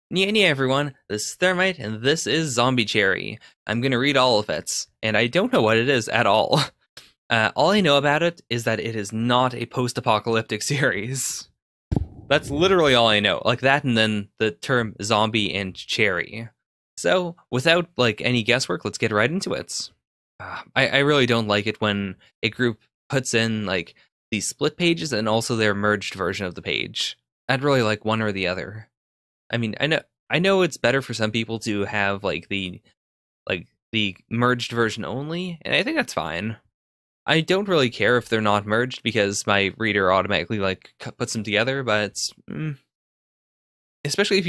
Yeah, everyone, this is Thermite, and this is Zombie Cherry. I'm gonna read all of it, and I don't know what it is at all. All I know about it is that it is not a post-apocalyptic series. That's literally all I know. Like that, and then the term zombie and cherry. So, without like any guesswork, let's get right into it. I really don't like it when a group puts in like these split pages and also their merged version of the page. I'd really like one or the other. I mean, I know it's better for some people to have like the merged version only, and I think that's fine. I don't really care if they're not merged because my reader automatically like puts them together, but especially if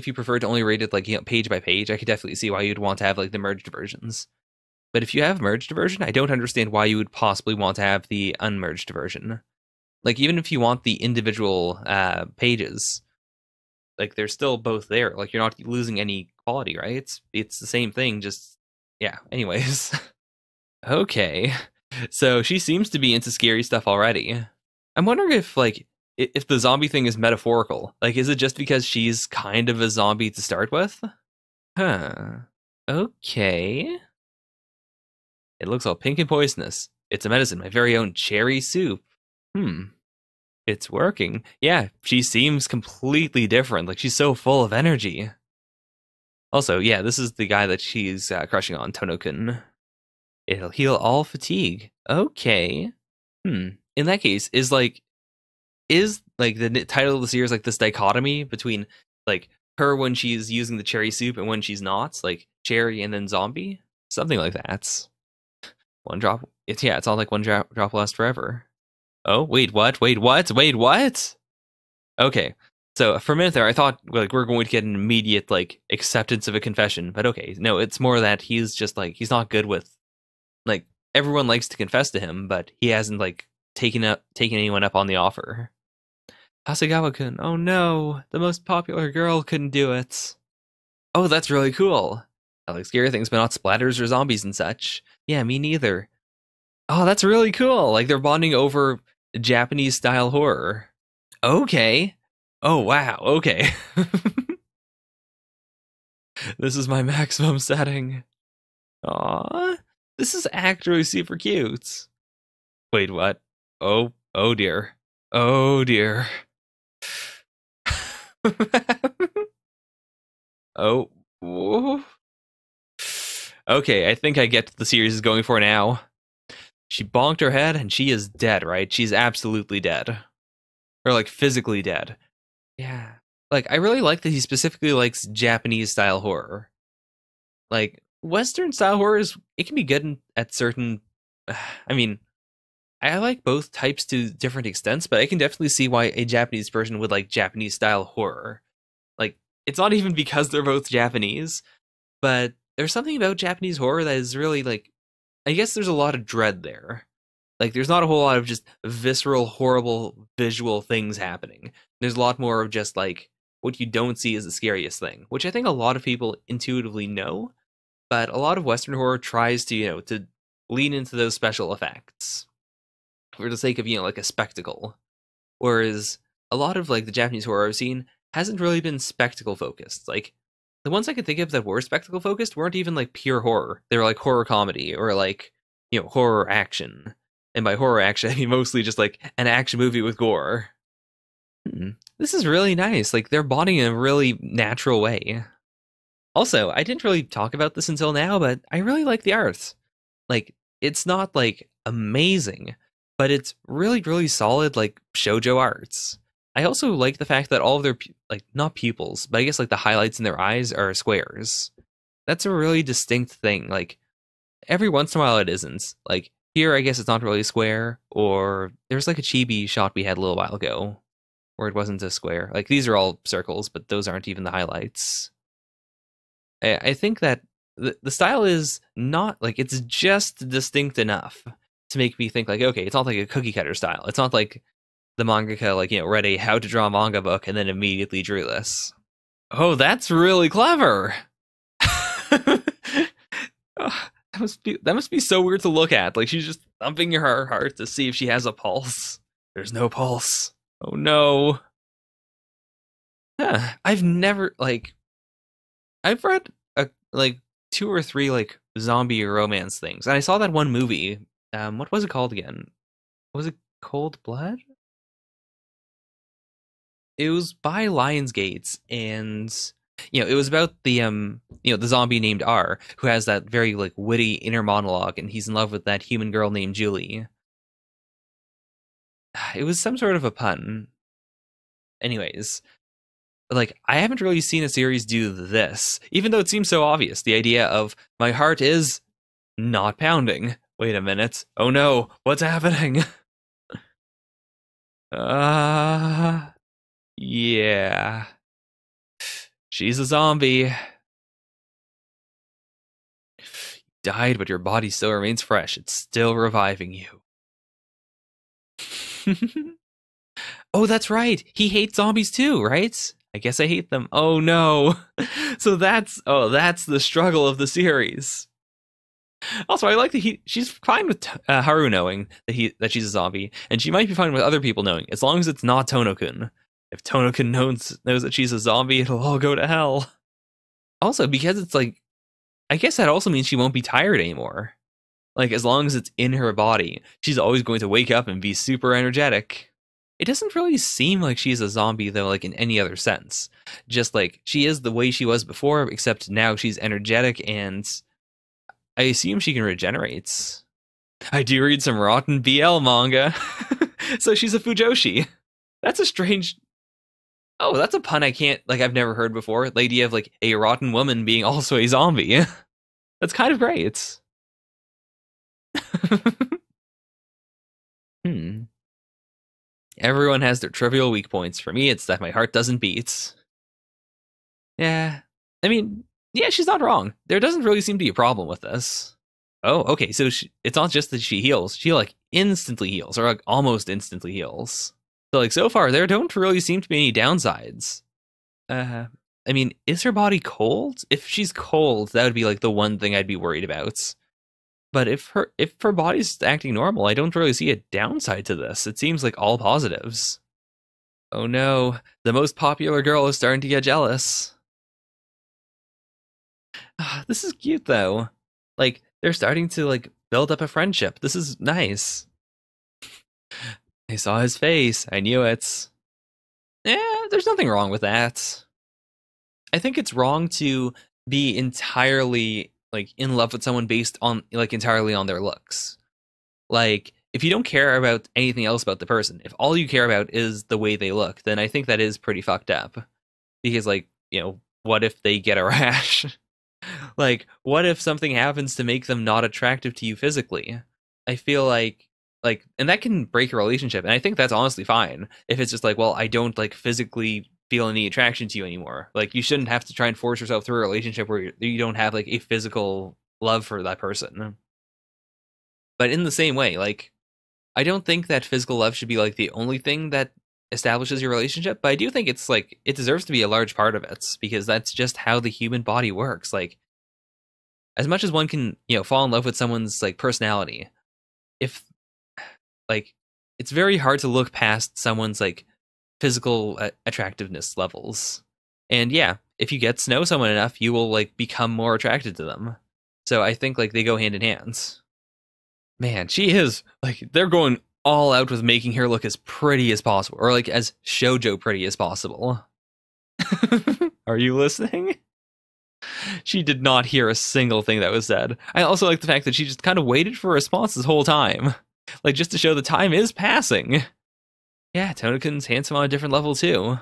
you prefer to only read it like page by page, I could definitely see why you'd want to have like the merged versions. But if you have merged version, I don't understand why you would possibly want to have the unmerged version. Like even if you want the individual pages, like they're still both there. Like you're not losing any quality, right? It's the same thing, just yeah. Anyways. Okay. So she seems to be into scary stuff already. I'm wondering if like if the zombie thing is metaphorical. Like is it just because she's kind of a zombie to start with? Huh. Okay. It looks all pink and poisonous. It's a medicine, my very own cherry soup. Hmm. It's working. Yeah, she seems completely different. Like she's so full of energy. Also, yeah, this is the guy that she's crushing on, Tonokun. It'll heal all fatigue. Okay. Hmm. In that case, is like the title of the series like this dichotomy between like her when she's using the cherry soup and when she's not, like cherry and then zombie, something like that. One drop. It's all like one drop lasts forever. Oh wait, what? Wait, what? Wait, what? Okay. So for a minute there, I thought like we're going to get an immediate like acceptance of a confession, but okay, no, it's more that he's just like he's not good with like everyone likes to confess to him, but he hasn't like taken anyone up on the offer. Hasegawa-kun, oh no, the most popular girl couldn't do it. Oh, that's really cool. I like scary things, but not splatters or zombies and such. Yeah, me neither. Oh, that's really cool. Like they're bonding over Japanese style horror. Okay. Oh wow. Okay. This is my maximum setting. Aw, this is actually super cute. Wait, what? Oh dear. Oh dear. Oh. Whoa. Okay, I think I get what the series is going for now. She bonked her head and she is dead, right? She's absolutely dead. Or like physically dead. Yeah. Like I really like that he specifically likes Japanese style horror. Like Western style horror is it can be good at certain I mean, I like both types to different extents, but I can definitely see why a Japanese person would like Japanese style horror. Like it's not even because they're both Japanese, but there's something about Japanese horror that is really like I guess there's a lot of dread there. Like there's not a whole lot of just visceral, horrible visual things happening. There's a lot more of just like what you don't see is the scariest thing, which I think a lot of people intuitively know, but a lot of Western horror tries to, to lean into those special effects for the sake of, like a spectacle. Whereas a lot of like the Japanese horror I've seen hasn't really been spectacle focused. Like the ones I could think of that were spectacle focused weren't even like pure horror. They were like horror comedy or like, horror action. And by horror action, I mean mostly just like an action movie with gore. Hmm. This is really nice. Like they're bonding in a really natural way. Also, I didn't really talk about this until now, but I really like the art. Like it's not like amazing, but it's really really solid like shojo arts. I also like the fact that all of their like not pupils, but I guess like the highlights in their eyes are squares. That's a really distinct thing. Like every once in a while it isn't. Like here I guess it's not really square or there's like a chibi shot we had a little while ago where it wasn't a square. Like these are all circles, but those aren't even the highlights. I think that the style is not like it's just distinct enough to make me think like, okay, it's not like a cookie cutter style. It's not like the mangaka like read a how to draw manga book and then immediately drew this. Oh, that's really clever. Oh, that must be so weird to look at. Like she's just thumping her heart to see if she has a pulse. There's no pulse. Oh no. I've never like I've read like two or three like zombie romance things, and I saw that one movie. What was it called again? Was it Cold Blood? It was by Lionsgate, and it was about the zombie named R, who has that very like witty inner monologue, and he's in love with that human girl named Julie. It was some sort of a pun. Anyways, like I haven't really seen a series do this, even though it seems so obvious. The idea of my heart is not pounding. Wait a minute. Oh no, what's happening? Uh yeah. She's a zombie. Died, but your body still remains fresh. It's still reviving you. Oh, that's right. He hates zombies too, right? I guess I hate them. Oh no. So that's the struggle of the series. Also, I like that she's fine with Haru knowing that she's a zombie, and she might be fine with other people knowing, as long as it's not Tono-kun. If Tono-kun knows that she's a zombie, it'll all go to hell. Also, because it's like, I guess that also means she won't be tired anymore. Like, as long as it's in her body, she's always going to wake up and be super energetic. It doesn't really seem like she's a zombie, though, like in any other sense. Just like, she is the way she was before, except now she's energetic, and I assume she can regenerate. I do read some rotten BL manga. So she's a Fujoshi. That's a strange... Oh, that's a pun I've never heard before. The idea of like a rotten woman being also a zombie. That's kind of great. Everyone has their trivial weak points. For me, it's that my heart doesn't beat. Yeah. I mean, yeah, she's not wrong. There doesn't really seem to be a problem with this. Oh, okay. So it's not just that she heals. She like instantly heals, or like almost instantly heals. So like so far, there don't really seem to be any downsides. I mean, is her body cold? If she's cold, that would be like the one thing I'd be worried about. But if her body's acting normal, I don't really see a downside to this. It seems like all positives. Oh no, the most popular girl is starting to get jealous. This is cute though. Like they're starting to like build up a friendship. This is nice. I saw his face. I knew it. Yeah, there's nothing wrong with that. I think it's wrong to be entirely like in love with someone based on like entirely on their looks. Like if you don't care about anything else about the person, if all you care about is the way they look, then I think that is pretty fucked up. Because like, what if they get a rash? Like, what if something happens to make them not attractive to you physically? I feel like and that can break a relationship, and I think that's honestly fine if it's just like, well, I don't like physically feel any attraction to you anymore. Like you shouldn't have to try and force yourself through a relationship where you don't have like a physical love for that person. But in the same way, like I don't think that physical love should be like the only thing that establishes your relationship, but I do think it's like it deserves to be a large part of it, because that's just how the human body works. Like as much as one can, fall in love with someone's like personality, if like it's very hard to look past someone's like physical attractiveness levels. And yeah, if you get to know someone enough, you will like become more attracted to them. So I think like they go hand in hand. Man, she is like they're going all out with making her look as pretty as possible, or like as shoujo pretty as possible. Are you listening? She did not hear a single thing that was said. I also like the fact that she just kind of waited for a response this whole time. Like just to show the time is passing. Yeah, Tono-kun's handsome on a different level too.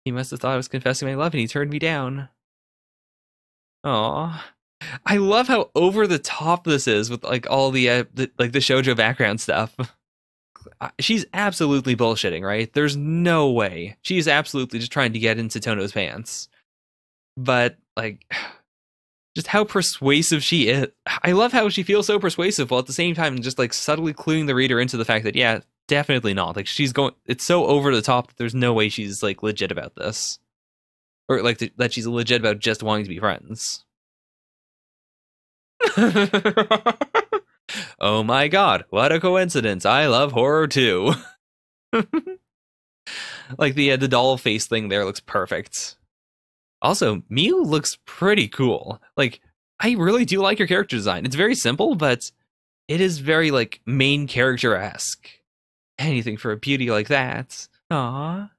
He must have thought I was confessing my love and he turned me down. Aww. I love how over the top this is with like all the shoujo background stuff. She's absolutely bullshitting, right? There's no way. She's absolutely just trying to get into Tono's pants. But like just how persuasive she is. I love how she feels so persuasive while at the same time just like subtly cluing the reader into the fact that yeah, definitely not. Like it's so over the top that there's no way she's like legit about this. Or like that she's legit about just wanting to be friends. Oh my god, what a coincidence. I love horror too. Like the doll face thing there looks perfect. Also, Miu looks pretty cool. Like, I really do like her character design. It's very simple, but it is very like main character-esque. Anything for a beauty like that. Aww.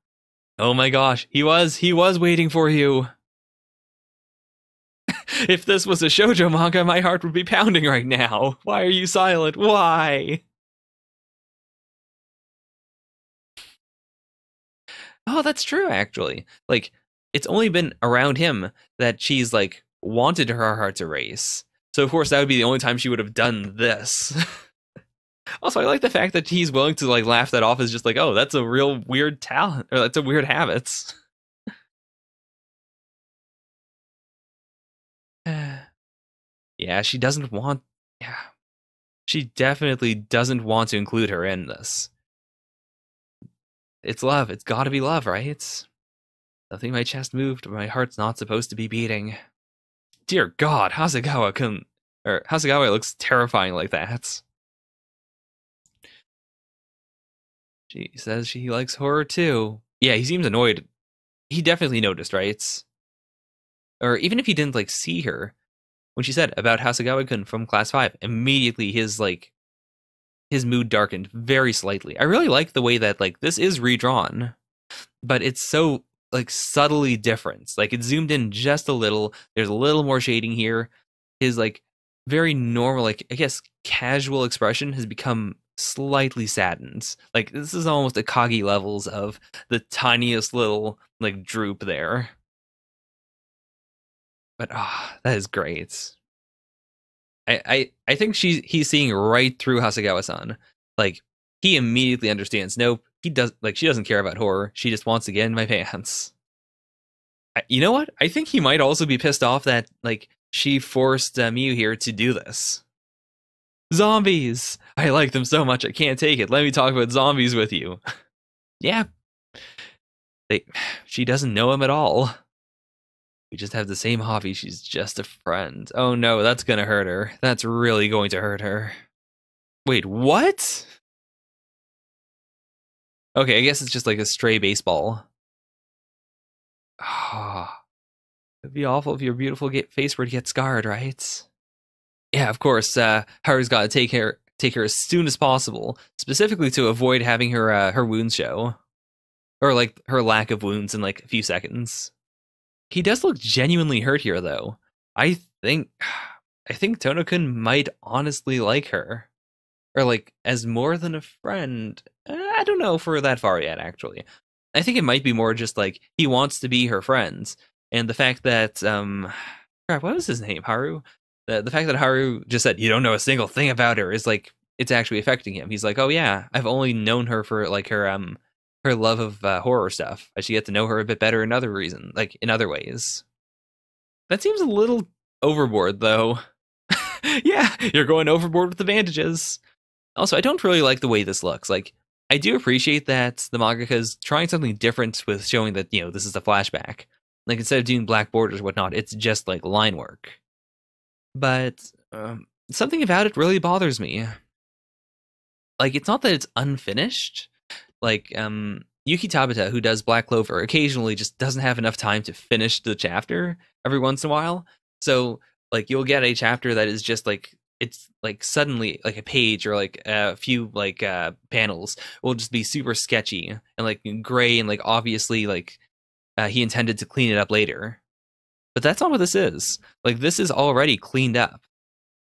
Oh my gosh, he was waiting for you. If this was a shoujo manga, my heart would be pounding right now. Why are you silent? Why? Oh, that's true, actually. Like, it's only been around him that she's, like, wanted her heart to race. So, of course, that would be the only time she would have done this. Also, I like the fact that he's willing to, like, laugh that off as just like, oh, that's a real weird talent, or that's a weird habit. Yeah, she doesn't want... Yeah. She definitely doesn't want to include her in this. It's love. It's gotta be love, right? Nothing my chest moved, but my heart's not supposed to be beating. Dear God, Hasegawa looks terrifying like that. She says she likes horror too. Yeah, he seems annoyed. He definitely noticed, right? Or even if he didn't like see her, when she said about Hasegawa-kun from class 5, immediately his mood darkened very slightly. I really like the way that like this is redrawn, but it's so like subtly different. Like it's zoomed in just a little. There's a little more shading here. His like very normal, like I guess casual expression has become slightly saddened. Like this is almost Akagi levels of the tiniest little like droop there. But that is great. I think he's seeing right through Hasegawa-san. Like he immediately understands. Nope, he does. Like she doesn't care about horror. She just wants to get in my pants. You know what? I think he might also be pissed off that like she forced Miu here to do this. Zombies! I like them so much I can't take it. Let me talk about zombies with you. Yeah. She doesn't know him at all. We just have the same hobby. She's just a friend. Oh no, that's gonna hurt her. That's really going to hurt her. Wait, what? Okay, I guess it's just like a stray baseball. Ah, it'd be awful if your beautiful face were to get scarred, right? Yeah, of course. Haru's got to take her as soon as possible, specifically to avoid having her wounds show, or like her lack of wounds in like a few seconds. He does look genuinely hurt here, though. I think Tono-kun might honestly like her, or like as more than a friend. I don't know if we're that far yet, actually. I think it might be more just like he wants to be her friend, and the fact that crap, what was his name? Haru. The fact that Haru just said you don't know a single thing about her is like it's actually affecting him. He's like, oh yeah, I've only known her for like her love of horror stuff. I should get to know her a bit better in other reason, like in other ways. That seems a little overboard, though. Yeah, you're going overboard with the bandages. Also, I don't really like the way this looks. Like, I do appreciate that the mangaka is trying something different with showing that, you know, this is a flashback. Like, instead of doing black borders or whatnot, it's just, like, line work. But something about it really bothers me. Like, it's not that it's unfinished. Like, Yuki Tabata, who does Black Clover, occasionally just doesn't have enough time to finish the chapter every once in a while. So, like, you'll get a chapter that is just, like, it's, like, suddenly, like, a page or, like, a few, like, panels will just be super sketchy and, like, gray and, like, obviously, like, he intended to clean it up later. But that's not what this is. Like, this is already cleaned up.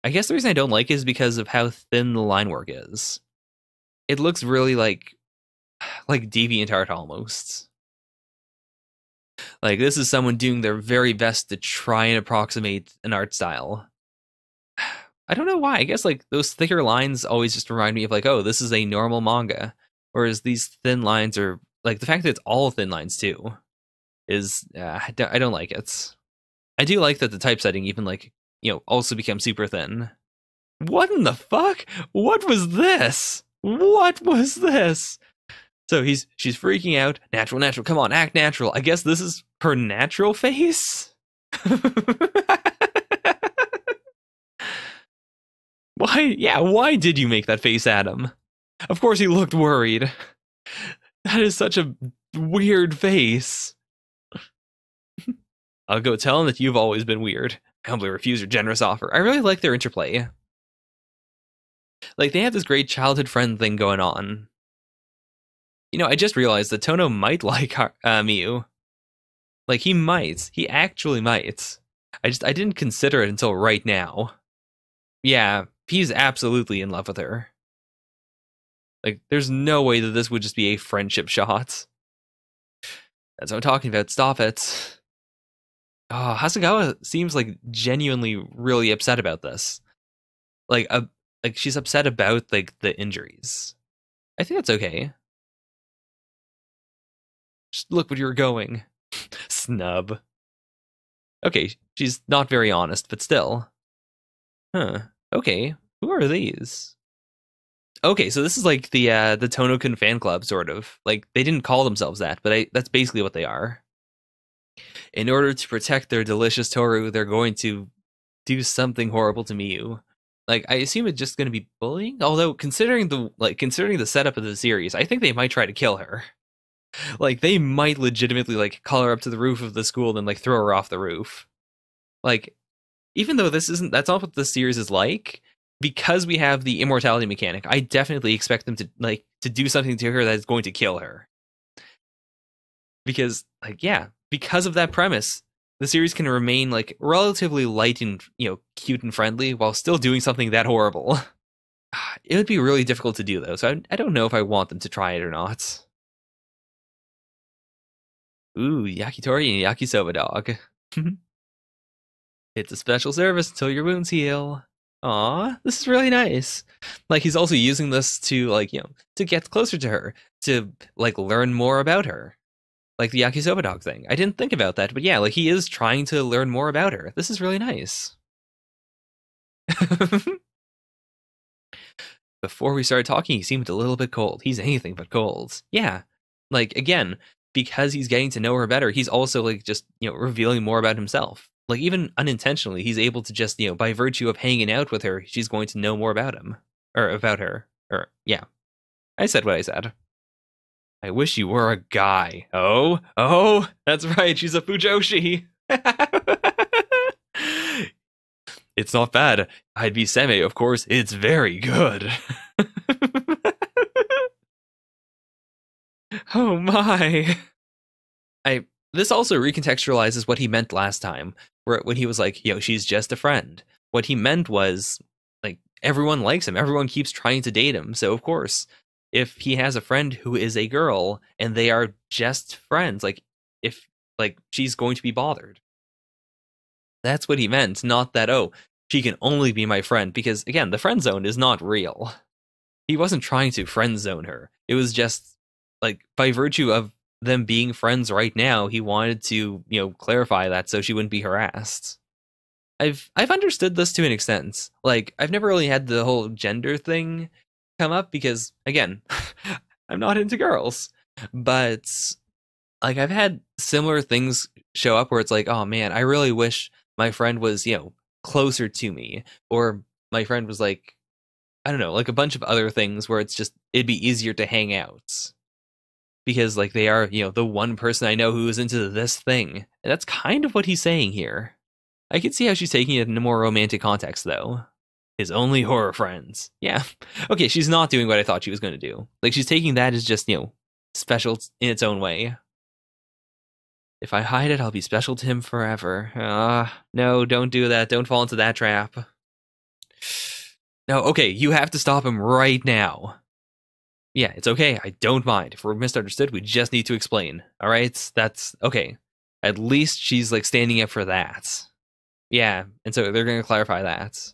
I guess the reason I don't like it is because of how thin the line work is. It looks really, like DeviantArt almost. Like, this is someone doing their very best to try and approximate an art style. I don't know why. I guess, like, those thicker lines always just remind me of, like, oh, this is a normal manga. Whereas these thin lines are, like, the fact that it's all thin lines, too, is, I don't like it. I do like that the typesetting even, like, you know, also becomes super thin. What in the fuck? What was this? What was this? So she's freaking out. Natural, come on, act natural. I guess this is her natural face? Why did you make that face, Adam? Of course he looked worried. That is such a weird face. I'll go tell him that you've always been weird. I humbly refuse your generous offer. I really like their interplay. Like, they have this great childhood friend thing going on. You know, I just realized that Tono might like Miu. Like, he might. He actually might. I didn't consider it until right now. Yeah, he's absolutely in love with her. Like, there's no way that this would just be a friendship shot. That's what I'm talking about. Stop it. Oh, Hasegawa seems like genuinely really upset about this. Like she's upset about like the injuries. I think that's okay. Just look where you're going. Snub. Okay, she's not very honest, but still. Huh. Okay, who are these? Okay, so this is like the Tono-kun fan club, sort of. Like, they didn't call themselves that, but that's basically what they are. In order to protect their delicious Toru, they're going to do something horrible to Miu. Like, I assume it's just going to be bullying. Although, considering the setup of the series, I think they might try to kill her. Like, they might legitimately like call her up to the roof of the school and then like throw her off the roof. Like, even though that's not what the series is like, because we have the immortality mechanic, I definitely expect them to do something to her that is going to kill her. Because, like, yeah, because of that premise, the series can remain like relatively light and, you know, cute and friendly while still doing something that horrible. It would be really difficult to do, though, so I don't know if I want them to try it or not. Ooh, yakitori and yakisoba dog. It's a special service until your wounds heal. Aw, this is really nice. Like, he's also using this to, like, you know, to get closer to her, to, like, learn more about her. Like the yakisoba dog thing. I didn't think about that, but yeah, like, he is trying to learn more about her. This is really nice. Before we started talking, he seemed a little bit cold. He's anything but cold. Yeah. Like, again, because he's getting to know her better, he's also, like, just, you know, revealing more about himself. Like, even unintentionally, he's able to just, you know, by virtue of hanging out with her, she's going to know more about him. Or about her. Or, yeah. I said what I said. I wish you were a guy. Oh, that's right, she's a Fujoshi. It's not bad. I'd be Seme, of course. It's very good. Oh my. This also recontextualizes what he meant last time, when he was like, yo, she's just a friend. What he meant was, like, everyone likes him. Everyone keeps trying to date him. So, of course, if he has a friend who is a girl and they are just friends, like, if, like, she's going to be bothered. That's what he meant, not that, oh, she can only be my friend, because, again, the friend zone is not real. He wasn't trying to friend zone her. It was just, like, by virtue of them being friends right now, he wanted to, you know, clarify that so she wouldn't be harassed. I've understood this to an extent. Like, I've never really had the whole gender thing come up because, again, I'm not into girls. But, like, I've had similar things show up where it's like, oh man, I really wish my friend was, you know, closer to me. Or my friend was like, I don't know, like a bunch of other things where it's just, it'd be easier to hang out. Because, like, they are, you know, the one person I know who is into this thing. And that's kind of what he's saying here. I can see how she's taking it in a more romantic context, though. His only horror friends. Yeah. Okay, she's not doing what I thought she was going to do. Like, she's taking that as just, you know, special in its own way. If I hide it, I'll be special to him forever. No, don't do that. Don't fall into that trap. No, okay, you have to stop him right now. Yeah, it's okay. I don't mind. If we're misunderstood, we just need to explain. All right? That's okay. At least she's, like, standing up for that. Yeah, and so they're going to clarify that.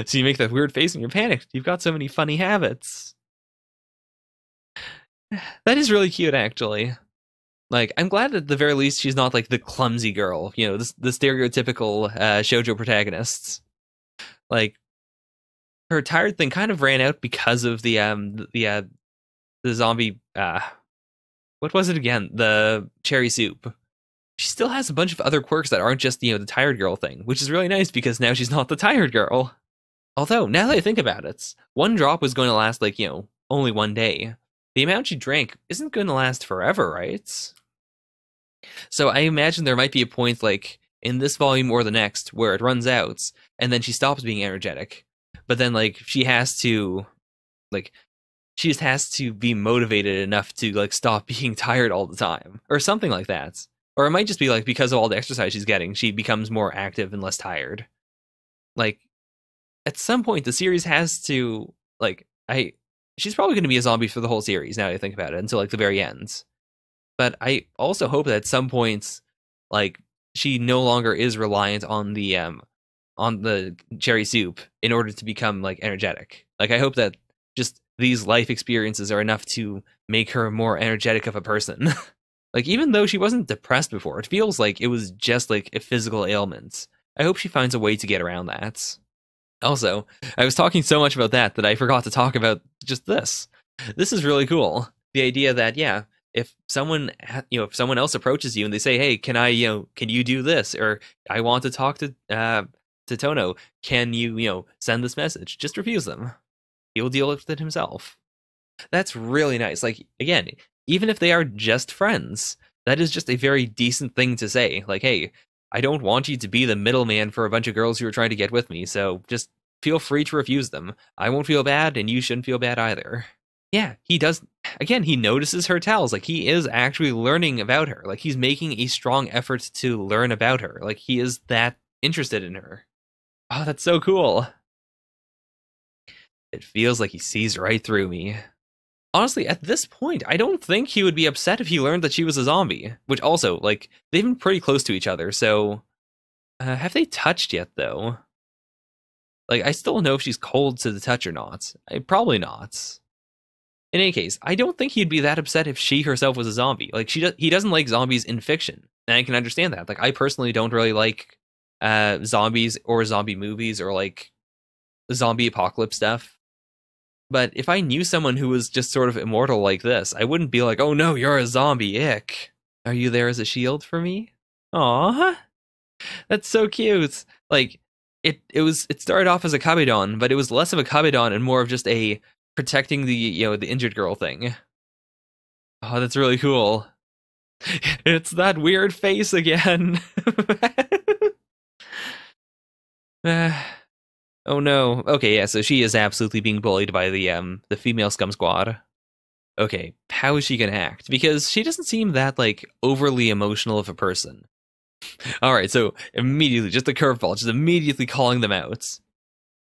So you make that weird face and you're panicked. You've got so many funny habits. That is really cute, actually. Like, I'm glad at the very least she's not, like, the clumsy girl. You know, the stereotypical shoujo protagonists. Like, her tired thing kind of ran out because of the zombie, what was it again? The cherry soup. She still has a bunch of other quirks that aren't just, you know, the tired girl thing, which is really nice because now she's not the tired girl. Although, now that I think about it, one drop was going to last, like, you know, only one day. the amount she drank isn't going to last forever, right? So I imagine there might be a point like in this volume or the next where it runs out and then she stops being energetic. But then like she has to like she just has to be motivated enough to like stop being tired all the time or something like that. Or it might just be like because of all the exercise she's getting, she becomes more active and less tired. Like at some point the series has to like I she's probably going to be a zombie for the whole series now that I think about it until like the very end. But I also hope that at some points like she no longer is reliant on the cherry soup in order to become like energetic. Like I hope that just these life experiences are enough to make her more energetic of a person. Like even though she wasn't depressed before, it feels like it was just like a physical ailment. I hope she finds a way to get around that. Also, I was talking so much about that I forgot to talk about just this. This is really cool. The idea that yeah, if someone if someone else approaches you and they say, "Hey, can I can you do this?" or "I want to talk to Tono, can you send this message?" Just refuse them. He'll deal with it himself. That's really nice. Like again, even if they are just friends, that is just a very decent thing to say. Like, "Hey, I don't want you to be the middleman for a bunch of girls who are trying to get with me, so just feel free to refuse them. I won't feel bad, and you shouldn't feel bad either." Yeah, he does. Again, he notices her tells. Like, he is actually learning about her. Like, he's making a strong effort to learn about her. Like, he is that interested in her. Oh, that's so cool. It feels like he sees right through me. Honestly, at this point, I don't think he would be upset if he learned that she was a zombie. Which also, like, they've been pretty close to each other, so... have they touched yet, though? Like, I still don't know if she's cold to the touch or not. Probably not. In any case, I don't think he'd be that upset if she herself was a zombie. Like, he doesn't like zombies in fiction, and I can understand that. Like, I personally don't really like zombies or zombie movies or, like, zombie apocalypse stuff. But if I knew someone who was just sort of immortal like this, I wouldn't be like, "Oh no, you're a zombie, ick. Are you there as a shield for me?" Aww. That's so cute. Like, it started off as a kabedon, but it was less of a kabedon and more of just a protecting the the injured girl thing. Oh, that's really cool. It's that weird face again. Oh no. Okay, yeah, so she is absolutely being bullied by the female scum squad. Okay, how is she gonna act? Because she doesn't seem that like overly emotional of a person. Alright, so immediately, just a curveball, just immediately calling them out.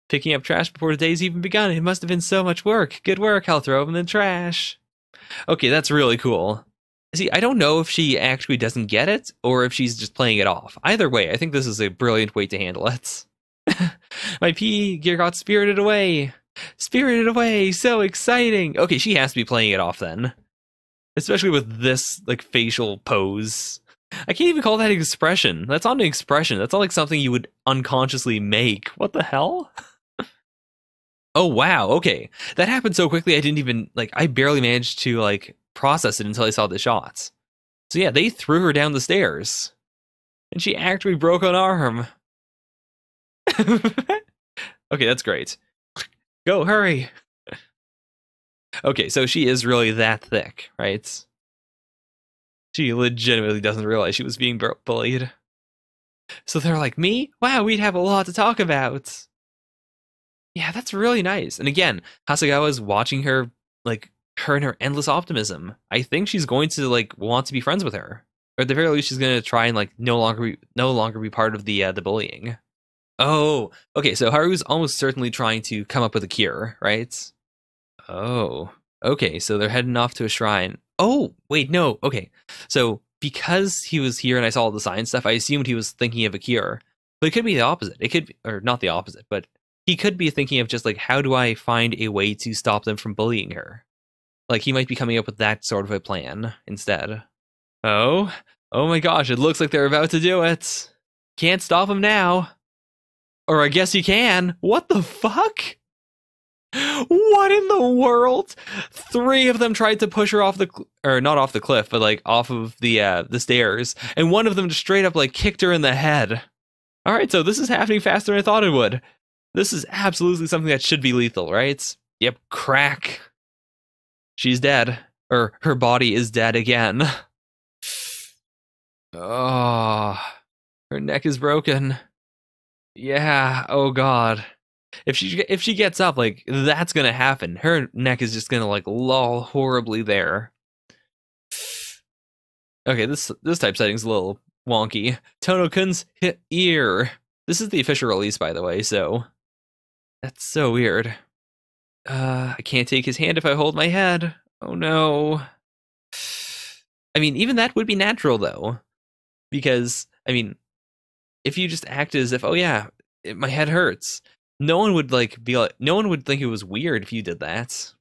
Picking up trash before the day's even begun. It must have been so much work. Good work, I'll throw them in the trash. Okay, that's really cool. See, I don't know if she actually doesn't get it, or if she's just playing it off. Either way, I think this is a brilliant way to handle it. My pee gear got spirited away. Spirited away, so exciting. Okay, she has to be playing it off then. Especially with this, like, facial pose. I can't even call that an expression. That's not an expression. That's not like something you would unconsciously make. What the hell? Oh, wow, okay. That happened so quickly I didn't even, like, I barely managed to, like, process it until I saw the shots. So yeah, they threw her down the stairs. And she actually broke an arm. Okay, that's great. Go, hurry! Okay, so she is really that thick, right? She legitimately doesn't realize she was being bullied. So they're like, "Me? Wow, we'd have a lot to talk about." Yeah, that's really nice. And again, Hasegawa's watching her, like, her and her endless optimism. I think she's going to, like, want to be friends with her. Or at the very least, she's going to try and, like, no longer be part of the bullying. Oh, okay, so Haru's almost certainly trying to come up with a cure, right? Oh, okay, so they're heading off to a shrine. Oh, wait, no, okay. So, because he was here and I saw all the science stuff, I assumed he was thinking of a cure. But it could be the opposite. It could be, or not the opposite, but he could be thinking of just, like, how do I find a way to stop them from bullying her? Like, he might be coming up with that sort of a plan instead. Oh my gosh, it looks like they're about to do it. Can't stop them now. Or I guess you can. What the fuck? What in the world? 3 of them tried to push her off the, or not off the cliff, but like off of the stairs, and one of them just straight up like kicked her in the head. All right, so this is happening faster than I thought it would. This is absolutely something that should be lethal, right? Yep, crack. She's dead. Or her body is dead again. Oh, her neck is broken. Yeah, oh god. If she gets up, like, that's gonna happen. Her neck is just gonna, like, loll horribly there. Okay, this type setting's a little wonky. Tono-kun's hit ear. This is the official release, by the way, so that's so weird. I can't take his hand if I hold my head. Oh no. I mean, even that would be natural, though. Because, I mean, if you just act as if, oh yeah, my head hurts, no one would no one would think it was weird if you did that.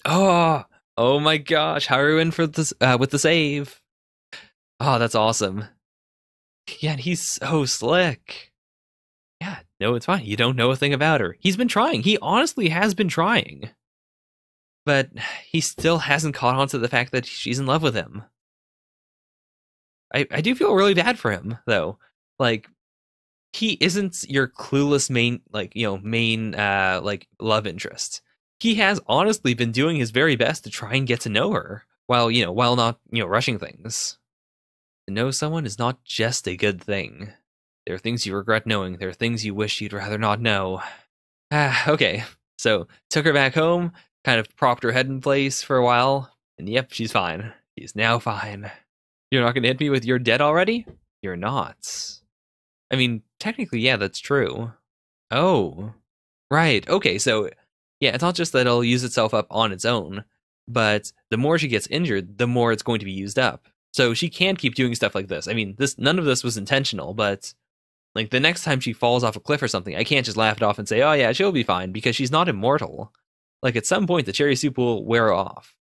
Oh my gosh, Haruin for this with the save. Oh, that's awesome. Yeah, and he's so slick. Yeah, no, it's fine. You don't know a thing about her. He's been trying. He honestly has been trying. But he still hasn't caught on to the fact that she's in love with him. I do feel really bad for him, though. Like, he isn't your clueless main love interest. He has honestly been doing his very best to try and get to know her while not, rushing things. To know someone is not just a good thing. There are things you regret knowing. There are things you wish you'd rather not know. Okay. So, took her back home, kind of propped her head in place for a while, and yep, she's fine. She's now fine. You're not gonna hit me with "you're dead already"? You're not. I mean, technically, yeah, that's true. Oh. Right. Okay, so, yeah, it's not just that it'll use itself up on its own, but the more she gets injured, the more it's going to be used up. So she can keep doing stuff like this. I mean, none of this was intentional, but like the next time she falls off a cliff or something, I can't just laugh it off and say, oh yeah, she'll be fine, because she's not immortal. Like, at some point, the cherry soup will wear off.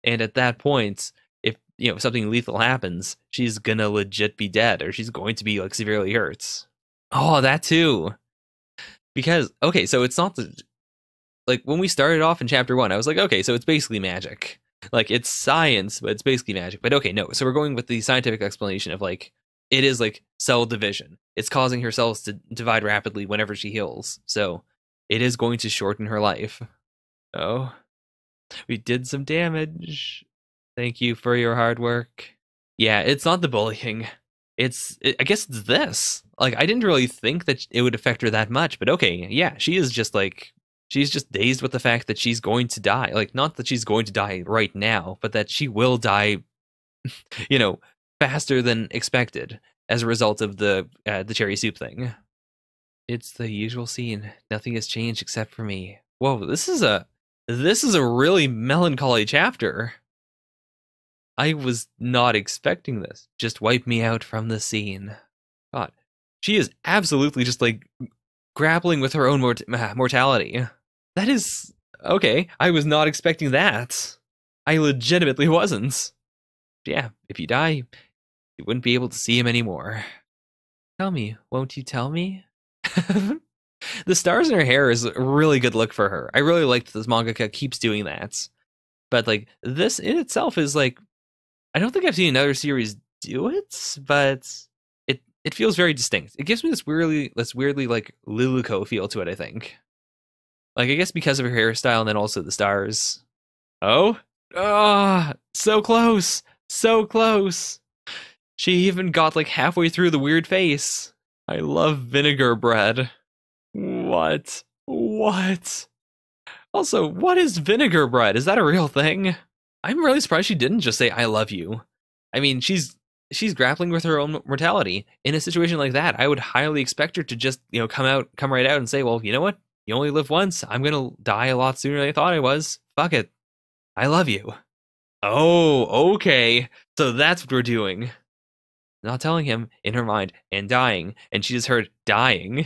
And at that point, if, something lethal happens, she's gonna legit be dead, or she's going to be, like, severely hurt. Oh, that too. Because, okay, so it's not like, when we started off in chapter 1, I was like, okay, so it's basically magic. Like, it's science, but it's basically magic. But okay, no, so we're going with the scientific explanation of, like, it is, like, cell division. It's causing her cells to divide rapidly whenever she heals. So it is going to shorten her life. Oh, we did some damage. Thank you for your hard work. Yeah, it's not the bullying. I guess it's this. Like, I didn't really think that it would affect her that much, but okay, yeah, she is just, like, she's just dazed with the fact that she's going to die. Like, not that she's going to die right now, but that she will die, faster than expected as a result of the cherry soup thing. It's the usual scene. Nothing has changed except for me. Whoa, this is a really melancholy chapter. I was not expecting this. Just wipe me out from the scene. God, she is absolutely just, like, grappling with her own mortality. That is okay. I was not expecting that. I legitimately wasn't. Yeah, if you die, you wouldn't be able to see him anymore. Tell me, won't you tell me? The stars in her hair is a really good look for her. I really like that this mangaka keeps doing that. But, like, this in itself is, like, I don't think I've seen another series do it, but it feels very distinct. It gives me this weirdly like Luluko feel to it, I think. Like, I guess because of her hairstyle and then also the stars. Oh? Ah, so close. So close. She even got, like, halfway through the weird face. I love vinegar bread. What? Also, what is vinegar bread? Is that a real thing? I'm really surprised she didn't just say, I love you. I mean, she's grappling with her own mortality. In a situation like that, I would highly expect her to just, come right out and say, well, you know what? You only live once. I'm gonna die a lot sooner than I thought I was. Fuck it. I love you. Oh, okay. So that's what we're doing. Not telling him in her mind and dying, and she just heard dying.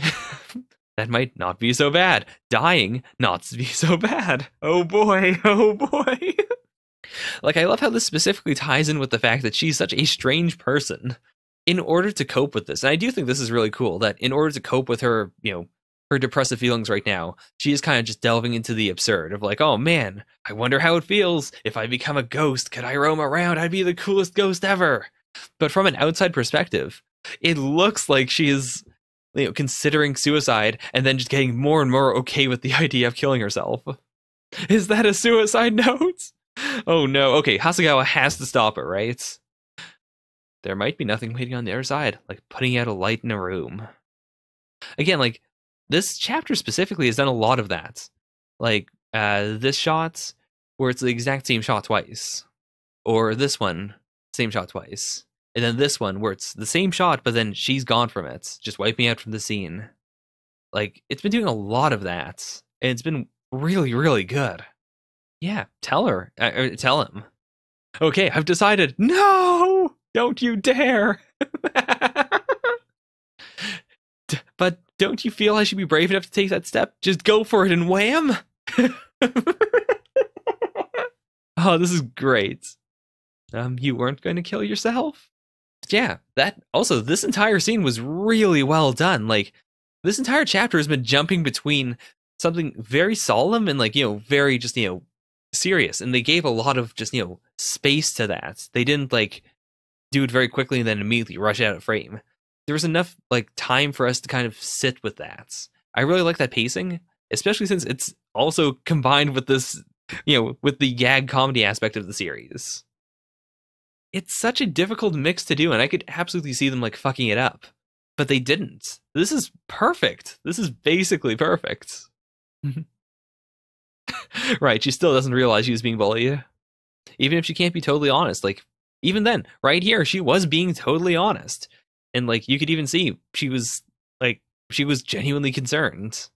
That might not be so bad. Dying, not to be so bad. Oh boy. Like, I love how this specifically ties in with the fact that she's such a strange person. In order to cope with this, and I do think this is really cool, that in order to cope with her, her depressive feelings right now, she is kind of just delving into the absurd of, like, oh man, I wonder how it feels. If I become a ghost, could I roam around? I'd be the coolest ghost ever. But from an outside perspective, it looks like she is, considering suicide and then just getting more and more okay with the idea of killing herself. Is that a suicide note? Oh no. Okay, Hasegawa has to stop it, right? There might be nothing waiting on the other side, like putting out a light in a room. Again, like this chapter specifically has done a lot of that. Like this shot where it's the exact same shot twice. Or this one, same shot twice. And then this one where it's the same shot, but then she's gone from it, just wiping out from the scene. Like, it's been doing a lot of that. And it's been really, really good. Yeah, tell her. Tell him. Okay, I've decided. No! Don't you dare! But don't you feel I should be brave enough to take that step? Just go for it and wham! Oh, this is great. You weren't going to kill yourself? Yeah, this entire scene was really well done. Like, this entire chapter has been jumping between something very solemn and, like, very just, serious. And they gave a lot of just, space to that. They didn't, like, do it very quickly and then immediately rush out of frame. There was enough, like, time for us to kind of sit with that. I really like that pacing, especially since it's also combined with this, with the gag comedy aspect of the series. It's such a difficult mix to do, and I could absolutely see them, like, fucking it up. But they didn't. This is perfect. This is basically perfect. Right, she still doesn't realize she was being bullied. Even if she can't be totally honest. Like, even then, right here, she was being totally honest. And, like, you could even see she was genuinely concerned.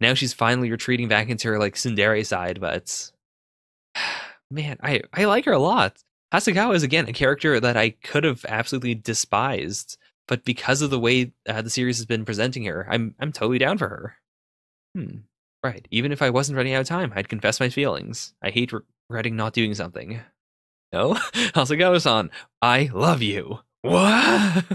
Now she's finally retreating back into her, like, tsundere side, but... Man, I like her a lot. Hasegawa is, again, a character that I could have absolutely despised, but because of the way the series has been presenting her, I'm totally down for her. Right. Even if I wasn't running out of time, I'd confess my feelings. I hate regretting not doing something. No? Hasegawa-san, I love you. What?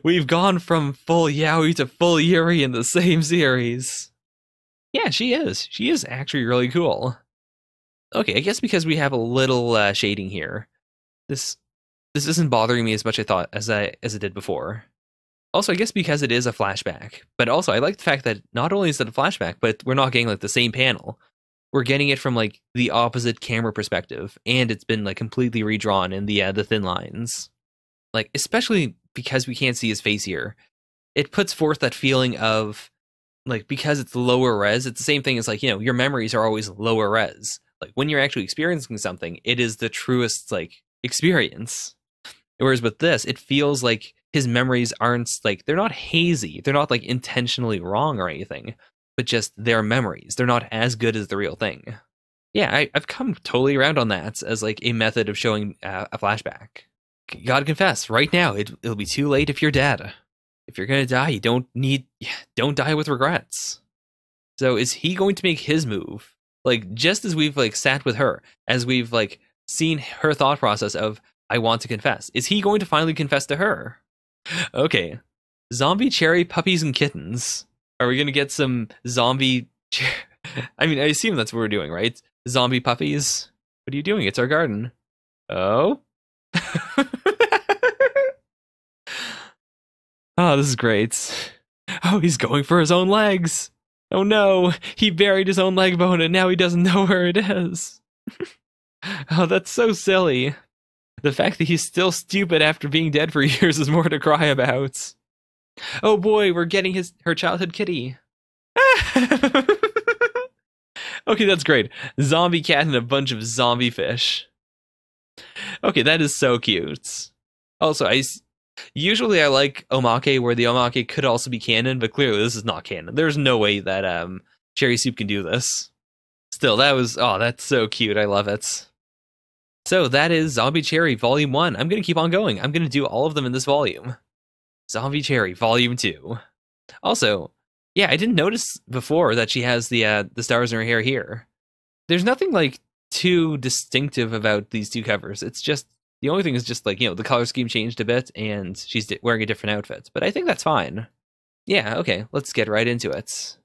We've gone from full yaoi to full yuri in the same series. Yeah, she is. She is actually really cool. Okay, I guess because we have a little shading here, this isn't bothering me as much as it did before. Also, I guess because it is a flashback, but also I like the fact that not only is it a flashback, but we're not getting like the same panel. We're getting it from like the opposite camera perspective, and it's been like completely redrawn in the thin lines. Like, especially because we can't see his face here, it puts forth that feeling of like, because it's lower res, it's the same thing as like, your memories are always lower res. Like, when you're actually experiencing something, it is the truest, like, experience. Whereas with this, it feels like his memories aren't, like, they're not hazy. They're not, like, intentionally wrong or anything. But just their memories. They're not as good as the real thing. Yeah, I've come totally around on that as, like, a method of showing a flashback. Gotta confess, right now, it'll be too late if you're dead. If you're gonna die, you don't die with regrets. So is he going to make his move? Like, just as we've, like, sat with her, as we've, like, seen her thought process of, I want to confess, is he going to finally confess to her? Okay. Zombie cherry puppies and kittens. Are we going to get some zombie... I mean, I assume that's what we're doing, right? Zombie puppies? What are you doing? It's our garden. Oh? Oh, this is great. Oh, he's going for his own legs. Oh no, he buried his own leg bone and now he doesn't know where it is. Oh, that's so silly. The fact that he's still stupid after being dead for years is more to cry about. Oh boy, we're getting her childhood kitty. Okay, that's great. Zombie cat and a bunch of zombie fish. Okay, that is so cute. Also, usually I like omake where the omake could also be canon, but clearly this is not canon. There's no way that Cherry Soup can do this. Still, that's so cute. I love it. So that is Zombie Cherry Volume 1. I'm going to keep on going. I'm going to do all of them in this volume. Zombie Cherry Volume 2. Also, yeah, I didn't notice before that she has the stars in her hair here. There's nothing like too distinctive about these two covers. It's just, the only thing is just like, the color scheme changed a bit and she's wearing a different outfit. But I think that's fine. Yeah, okay, let's get right into it.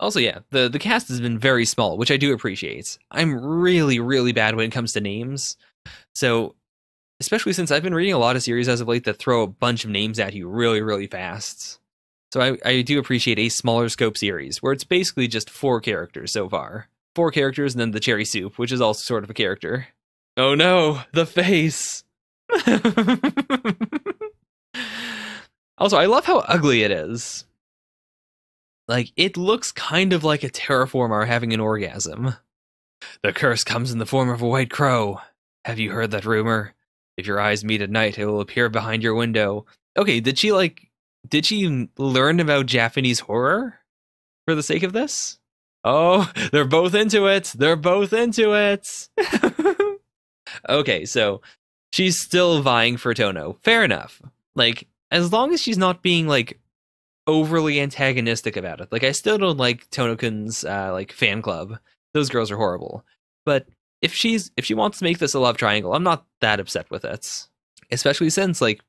Also, yeah, the cast has been very small, which I do appreciate. I'm really, really bad when it comes to names. So, especially since I've been reading a lot of series as of late that throw a bunch of names at you really, really fast. So I do appreciate a smaller scope series, where it's basically just 4 characters so far. 4 characters, and then the cherry soup, which is also sort of a character. Oh no, the face. Also, I love how ugly it is. Like, it looks kind of like a terraformer having an orgasm. The curse comes in the form of a white crow. Have you heard that rumor? If your eyes meet at night, it will appear behind your window. Okay, did she learn about Japanese horror for the sake of this? Oh, they're both into it. They're both into it. Okay, so she's still vying for Tono. Fair enough. Like, as long as she's not being, like, overly antagonistic about it. Like, I still don't like Tono-kun's, like, fan club. Those girls are horrible. But if she wants to make this a love triangle, I'm not that upset with it. Especially since, like,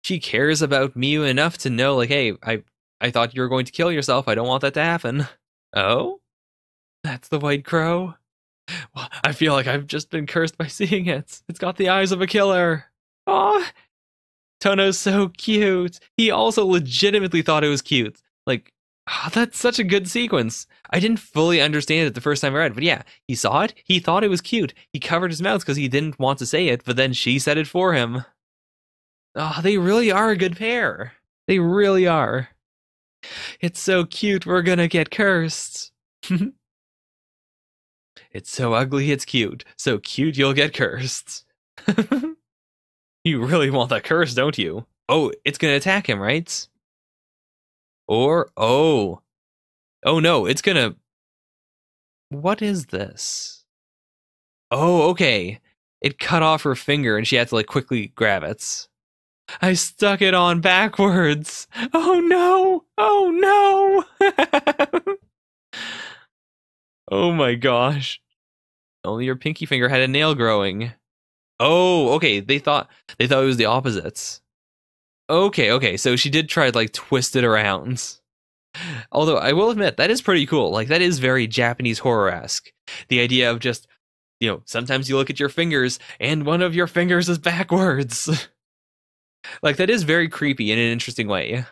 she cares about Miu enough to know, like, hey, I thought you were going to kill yourself. I don't want that to happen. Oh? That's the white crow? Well, I feel like I've just been cursed by seeing it. It's got the eyes of a killer. Aw, Tono's so cute. He also legitimately thought it was cute. Like, that's such a good sequence. I didn't fully understand it the first time I read it, but yeah, he saw it. He thought it was cute. He covered his mouth because he didn't want to say it, but then she said it for him. Oh, they really are a good pair. They really are. It's so cute, we're gonna get cursed. It's so ugly, it's cute. So cute, you'll get cursed. You really want that curse, don't you? Oh, it's gonna attack him, right? Or, oh no, it's gonna... What is this? Oh, okay. It cut off her finger and she had to, like, quickly grab it. I stuck it on backwards. Oh no! Oh no! Oh my gosh. Only your pinky finger had a nail growing. Oh, okay. They thought it was the opposites. Okay. So she did try to, like, twist it around. Although I will admit that is pretty cool. Like, that is very Japanese horror-esque. The idea of just, sometimes you look at your fingers and one of your fingers is backwards. Like, that is very creepy in an interesting way.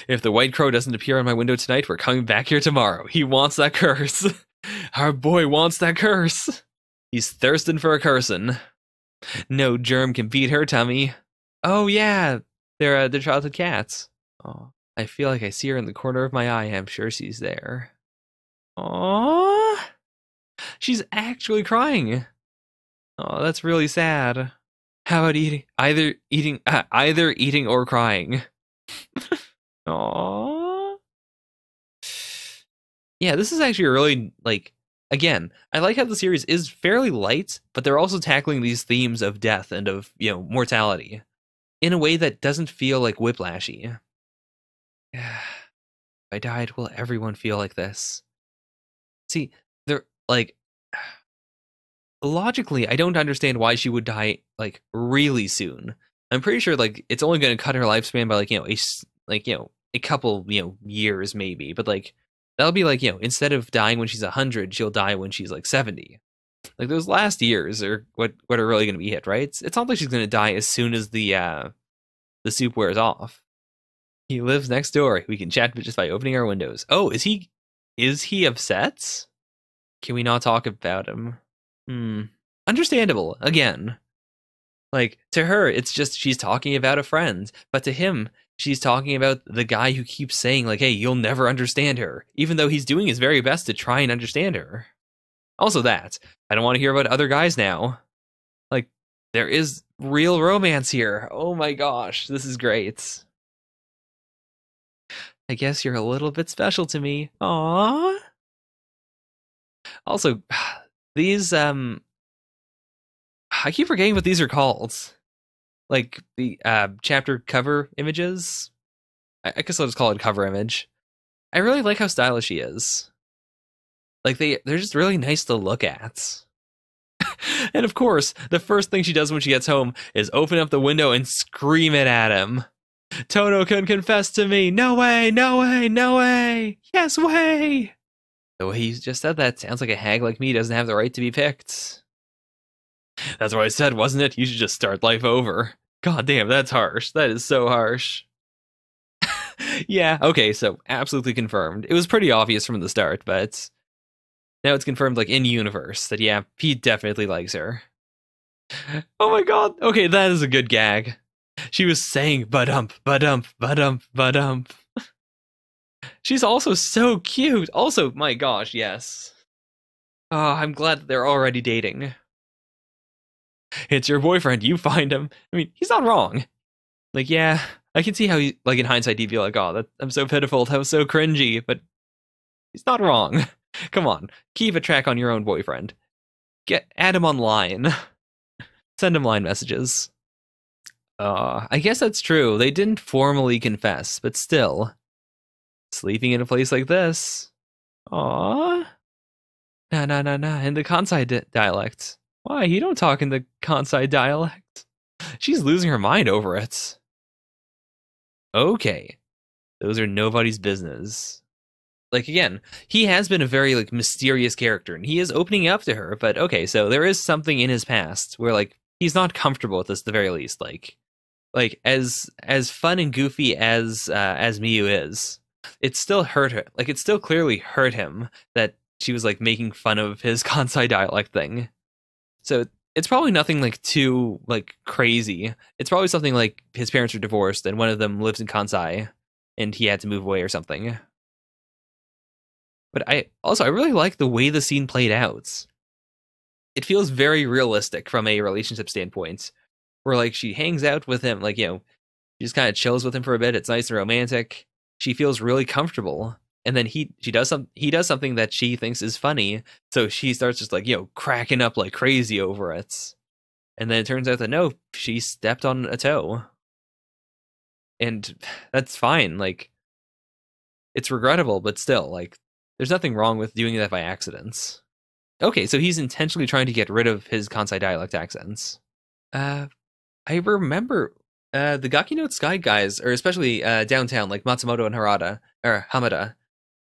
If the white crow doesn't appear on my window tonight, we're coming back here tomorrow. He wants that curse. Our boy wants that curse. He's thirsting for a cursin'. No germ can beat her tummy. Oh yeah, they're childhood cats. Oh, I feel like I see her in the corner of my eye. I'm sure she's there. Aww, she's actually crying. Oh, that's really sad. How about either eating or crying? Aww. Yeah, this is actually a really, like, again, I like how the series is fairly light, but they're also tackling these themes of death and of, mortality in a way that doesn't feel like whiplashy. If I died, will everyone feel like this? See, they're, like, logically, I don't understand why she would die, like, really soon. I'm pretty sure, like, it's only going to cut her lifespan by, like, a couple, years maybe, but, like, that'll be like, instead of dying when she's 100, she'll die when she's like 70. Like, those last years are what are really going to be hit, right? It's not like she's going to die as soon as the soup wears off. He lives next door. We can chat just by opening our windows. Oh, is he upset? Can we not talk about him? Understandable. Again, like, to her, it's just she's talking about a friend, but to him, she's talking about the guy who keeps saying, like, hey, you'll never understand her, even though he's doing his very best to try and understand her. Also that, I don't want to hear about other guys now. Like, there is real romance here. Oh my gosh, this is great. I guess you're a little bit special to me. Aww. Also, these, I keep forgetting what these are called. Like, the chapter cover images. I guess I'll just call it cover image. I really like how stylish she is. Like, they're just really nice to look at. And of course, the first thing she does when she gets home is open up the window and scream it at him. Tono-kun, confess to me! No way! No way! No way! Yes way! The way he just said that sounds like a hag like me doesn't have the right to be picked. That's what I said, wasn't it? You should just start life over. God damn, that's harsh. That is so harsh. Yeah, okay, so absolutely confirmed. It was pretty obvious from the start, but Now it's confirmed, like, in universe that, yeah, Pete definitely likes her. Oh my god. Okay, that is a good gag. She was saying ba-dump, ba-dump, ba-dump, ba-dump. She's also so cute. Also, my gosh, yes. Oh, I'm glad that they're already dating. It's your boyfriend, you find him. I mean, he's not wrong. Like, yeah, I can see how, like, in hindsight, he'd be like, oh, I'm so pitiful, that was so cringy, but he's not wrong. Come on, keep a track on your own boyfriend. Add him online. Send him line messages. I guess that's true. They didn't formally confess, but still. Sleeping in a place like this. Aww. Nah, in the Kansai dialect. Why, you don't talk in the Kansai dialect? She's losing her mind over it. Okay. Those are nobody's business. Like, again, he has been a very, like, mysterious character, and he is opening up to her, but okay, so there is something in his past where, like, he's not comfortable with this at the very least. Like as fun and goofy as Miyu is, it still hurt her. Like, it still clearly hurt him that she was, like, making fun of his Kansai dialect thing. So it's probably nothing, like, too, like, crazy. It's probably something like his parents are divorced and one of them lives in Kansai and he had to move away or something. But I really like the way the scene played out. It feels very realistic from a relationship standpoint, where, like, she hangs out with him, like, you know, she just kind of chills with him for a bit. It's nice and romantic. She feels really comfortable, and then he does something that she thinks is funny, so she starts just, like, you know, cracking up like crazy over it. And then it turns out that no, she stepped on a toe, and that's fine. Like, it's regrettable, but still, like, there's nothing wrong with doing that by accident. Okay, so he's intentionally trying to get rid of his Kansai dialect accents. I remember the Gaki no Sky guys, or especially downtown, like Matsumoto and Hamada,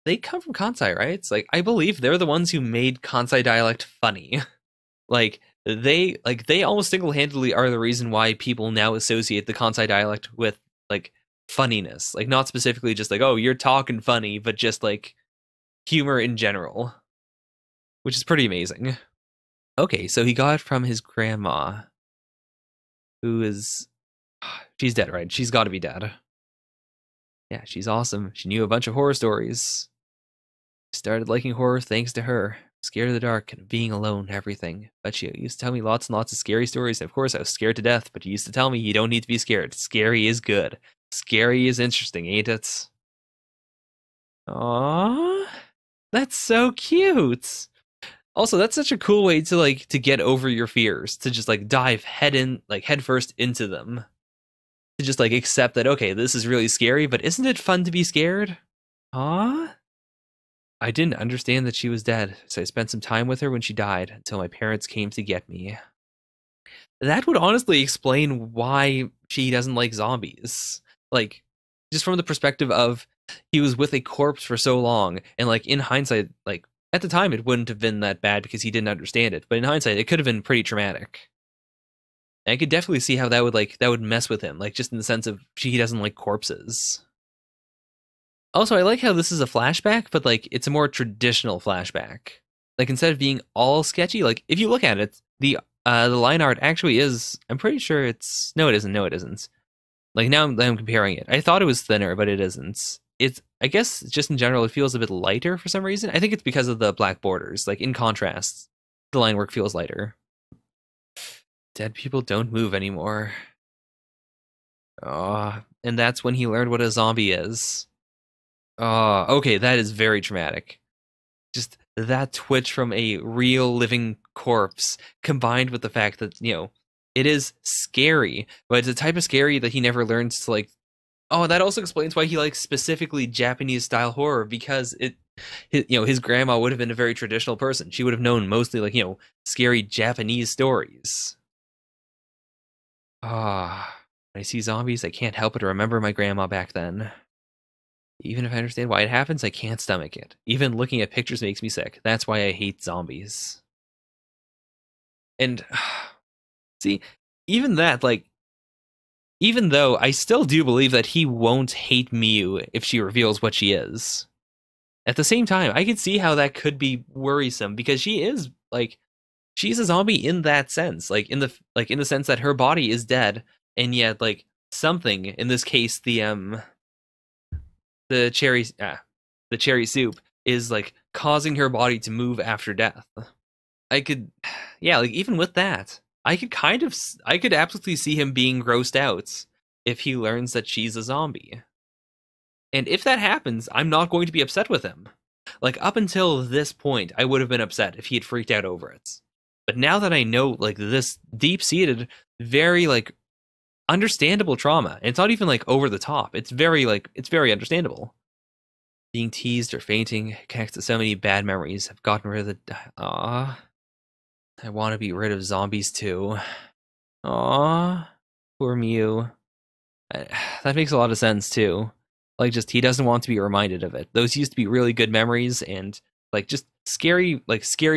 they come from Kansai, right? It's like, I believe they're the ones who made Kansai dialect funny. Like, they almost single-handedly are the reason why people now associate the Kansai dialect with, like, funniness. Like, not specifically just like, oh, you're talking funny, but just, like, humor in general, which is pretty amazing. Okay, so he got it from his grandma, who is... she's dead, right? She's got to be dead. Yeah, she's awesome. She knew a bunch of horror stories. Started liking horror thanks to her. Scared of the dark and being alone, everything. But she used to tell me lots and lots of scary stories. Of course, I was scared to death, but she used to tell me you don't need to be scared. Scary is good. Scary is interesting, ain't it? Aww. That's so cute. Also, that's such a cool way to, like, to get over your fears, to just, like, dive head first into them. To just, like, accept that, okay, this is really scary, but isn't it fun to be scared? Aww. I didn't understand that she was dead, so I spent some time with her when she died, until my parents came to get me. That would honestly explain why she doesn't like zombies. Like, just from the perspective of, he was with a corpse for so long, and, like, in hindsight, like, at the time it wouldn't have been that bad because he didn't understand it, but in hindsight it could have been pretty traumatic. And I could definitely see how that would mess with him, like, just in the sense of he doesn't like corpses. Also, I like how this is a flashback, but, like, it's a more traditional flashback. Like, instead of being all sketchy, like, if you look at it, the line art actually is, I'm pretty sure it's, no it isn't. Like, now I'm comparing it. I thought it was thinner, but it isn't. It's, I guess, just in general, it feels a bit lighter for some reason. I think it's because of the black borders. Like, in contrast, the line work feels lighter. Dead people don't move anymore. Oh, and that's when he learned what a zombie is. Oh, okay, that is very traumatic. Just that twitch from a real living corpse, combined with the fact that, you know, it is scary, but it's a type of scary that he never learns to, like... Oh, that also explains why he likes specifically Japanese-style horror, because his grandma would have been a very traditional person. She would have known mostly, like, you know, scary Japanese stories. Ah, when I see zombies, I can't help but remember my grandma back then. Even if I understand why it happens, I can't stomach it. Even looking at pictures makes me sick. That's why I hate zombies. And, see, even that, like, even though I still do believe that he won't hate Miyu if she reveals what she is. at the same time, I could see how that could be worrisome because she is like she's a zombie in that sense, like in the sense that her body is dead, and yet like something, in this case the cherry the cherry soup is like causing her body to move after death. I could, yeah, like even with that, I could absolutely see him being grossed out if he learns that she's a zombie. And if that happens, I'm not going to be upset with him. Like up until this point, I would have been upset if he had freaked out over it. But now that I know like this deep-seated, very like understandable trauma, and it's not even like over the top. It's very understandable. Being teased or fainting connects to so many bad memories. I've gotten rid of the ah. I want to be rid of zombies too. Aw, poor Mew. That makes a lot of sense too. Like, just he doesn't want to be reminded of it. Those used to be really good memories, and like just scary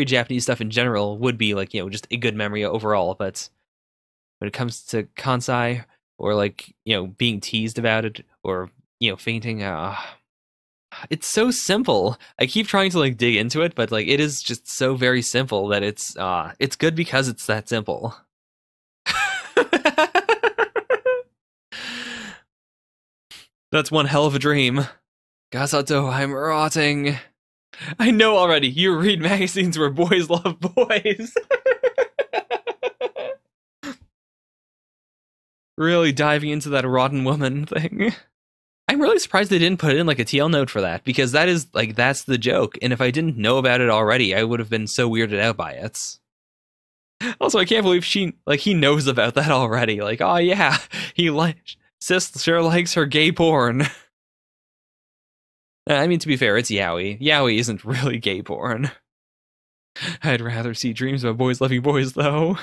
Japanese stuff in general would be like, you know, just a good memory overall. But when it comes to Kansai, or like, you know, being teased about it, or, you know, fainting, it's so simple. I keep trying to like dig into it, but like it is just so very simple that it's good because it's that simple. That's one hell of a dream. Gasato, I'm rotting. I know already. You read magazines where boys love boys. Really diving into that rotten woman thing. I'm really surprised they didn't put in like a TL note for that, because that is like, that's the joke. And if I didn't know about it already, I would have been so weirded out by it. Also, I can't believe he knows about that already. Like, oh yeah, Sis sure likes her gay porn. I mean, to be fair, it's Yaoi. Yaoi isn't really gay porn. I'd rather see dreams about boys loving boys, though.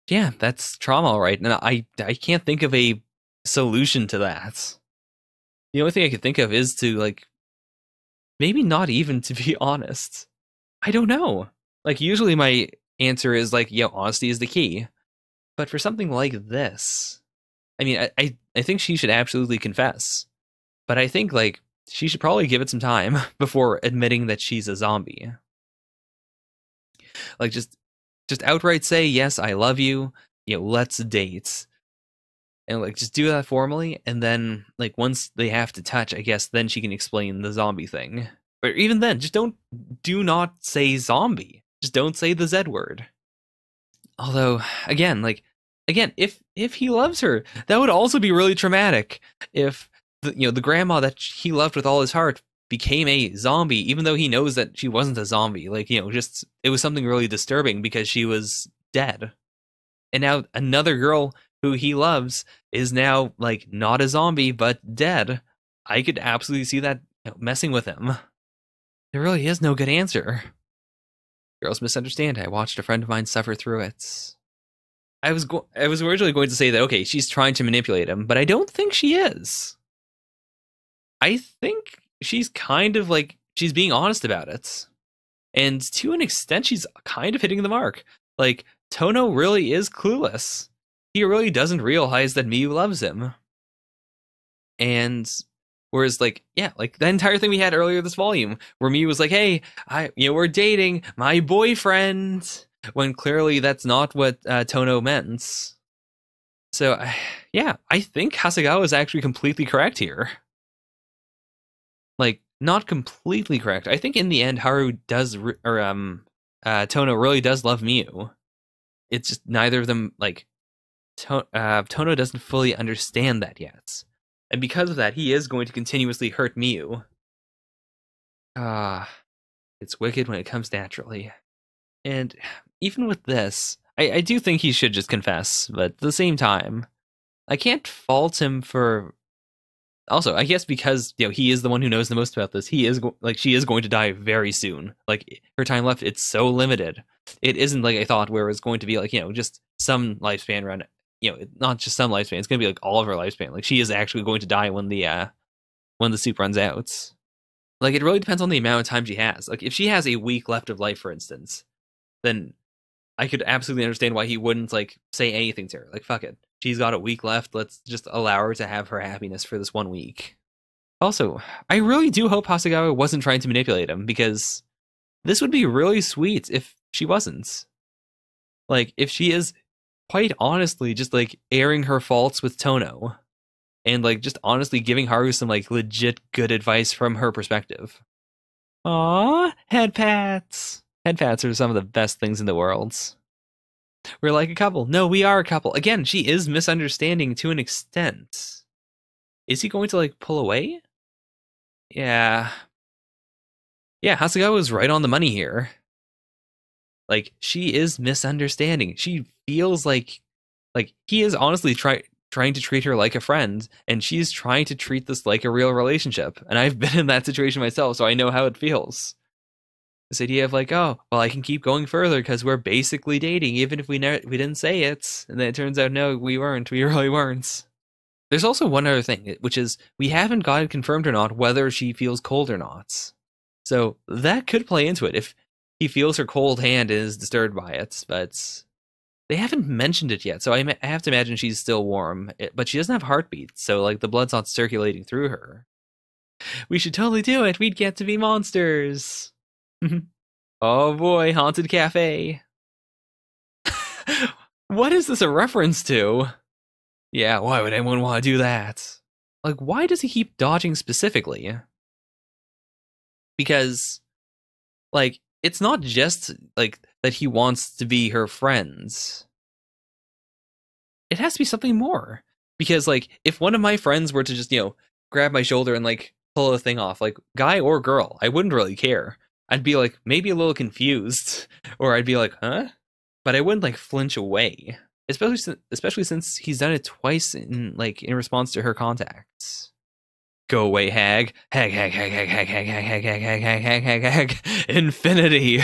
Yeah, that's trauma, all right. And I can't think of a solution to that. The only thing I could think of is to, like, maybe not even to be honest. I don't know. Like, usually my answer is, like, yeah, honesty is the key. But for something like this, I mean, I think she should absolutely confess. But I think, like, she should probably give it some time before admitting that she's a zombie. Like, just outright say, yes, I love you, you know, let's date. And, like, just do that formally, and then, like, once they have to touch, I guess, then she can explain the zombie thing. But even then, just do not say zombie. Just don't say the Z word. Although, again, if he loves her, that would also be really traumatic. If the grandma that he loved with all his heart became a zombie, even though he knows that she wasn't a zombie. Like, you know, just it was something really disturbing because she was dead. And now another girl who he loves is now like not a zombie but dead. I could absolutely see that, you know, messing with him. There really is no good answer. Girls misunderstand. I watched a friend of mine suffer through it. I was originally going to say that, okay, she's trying to manipulate him, but I don't think she is. I think she's kind of like, she's being honest about it. And to an extent, she's kind of hitting the mark. Like, Tono really is clueless. He really doesn't realize that Miyu loves him. And whereas, like, yeah, like the entire thing we had earlier this volume, where Miyu was like, hey, we're dating, my boyfriend, when clearly that's not what Tono meant. So, yeah, I think Hasegawa is actually completely correct here. Like, not completely correct. I think in the end, Haru does, Tono really does love Miyu. It's just neither of them, like, Tono doesn't fully understand that yet. And because of that, he is going to continuously hurt Miyu. It's wicked when it comes naturally. And even with this, I do think he should just confess, but at the same time, I can't fault him for... Also, I guess because, you know, he is the one who knows the most about this, she is going to die very soon. Like, her time left, it's so limited. It isn't like I thought, where it's going to be like, you know, just some lifespan run. You know, not just some lifespan. It's going to be like all of her lifespan. Like, she is actually going to die when the soup runs out. Like, it really depends on the amount of time she has. Like, if she has a week left of life, for instance, then I could absolutely understand why he wouldn't, like, say anything to her. Like, fuck it. She's got a week left. Let's just allow her to have her happiness for this 1 week. Also, I really do hope Hasegawa wasn't trying to manipulate him, because this would be really sweet if she wasn't. Like, if she is quite honestly just like airing her faults with Tono and like just honestly giving Haru some like legit good advice from her perspective. Aww, head pats. Head pats are some of the best things in the world. We're like a couple. No, we are a couple. Again, she is misunderstanding to an extent. Is he going to like pull away? Yeah. Yeah, Hasegawa was right on the money here. Like, she is misunderstanding. She feels like he is honestly trying to treat her like a friend, and she's trying to treat this like a real relationship. And I've been in that situation myself, so I know how it feels. This idea of like, oh, well, I can keep going further because we're basically dating, even if we didn't say it. And then it turns out, no, we weren't. We really weren't. There's also one other thing, which is we haven't got it confirmed or not whether she feels cold or not. So that could play into it if he feels her cold hand and is disturbed by it, but they haven't mentioned it yet. So I have to imagine she's still warm, but she doesn't have heartbeats, so like the blood's not circulating through her. We should totally do it. We'd get to be monsters. Oh boy, Haunted Cafe. What is this a reference to? Yeah, why would anyone want to do that? Like, why does he keep dodging specifically? Because, like, it's not just, like, that he wants to be her friends. It has to be something more. Because, like, if one of my friends were to just, grab my shoulder and, like, pull the thing off, like, guy or girl, I wouldn't really care. I'd be, like, maybe a little confused. Or I'd be like, huh? But I wouldn't, like, flinch away. Especially since he's done it twice in response to her contacts. Go away, hag. Hag, hag, hag, hag, hag, hag, hag, hag, hag, hag, hag, hag, hag, hag. Infinity.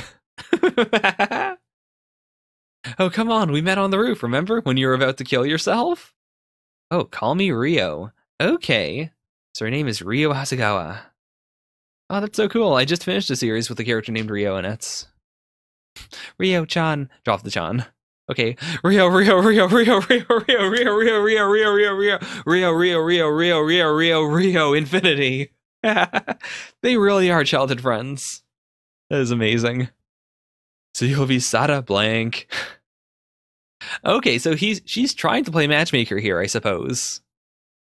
Oh, come on. We met on the roof, remember? When you were about to kill yourself? Oh, call me Rio. Okay. So her name is Rio Hasegawa. Oh, that's so cool. I just finished a series with a character named Rio in it. Rio-chan. Drop the chan. Okay. Rio, Rio, Rio, Rio, Rio, Rio, Rio, Rio, Rio, Rio, Rio, Rio, Rio, Rio, Rio, Rio, Rio, Rio, Rio, Infinity. They really are childhood friends. That is amazing. So you'll be Sada blank. Okay, so she's trying to play matchmaker here, I suppose.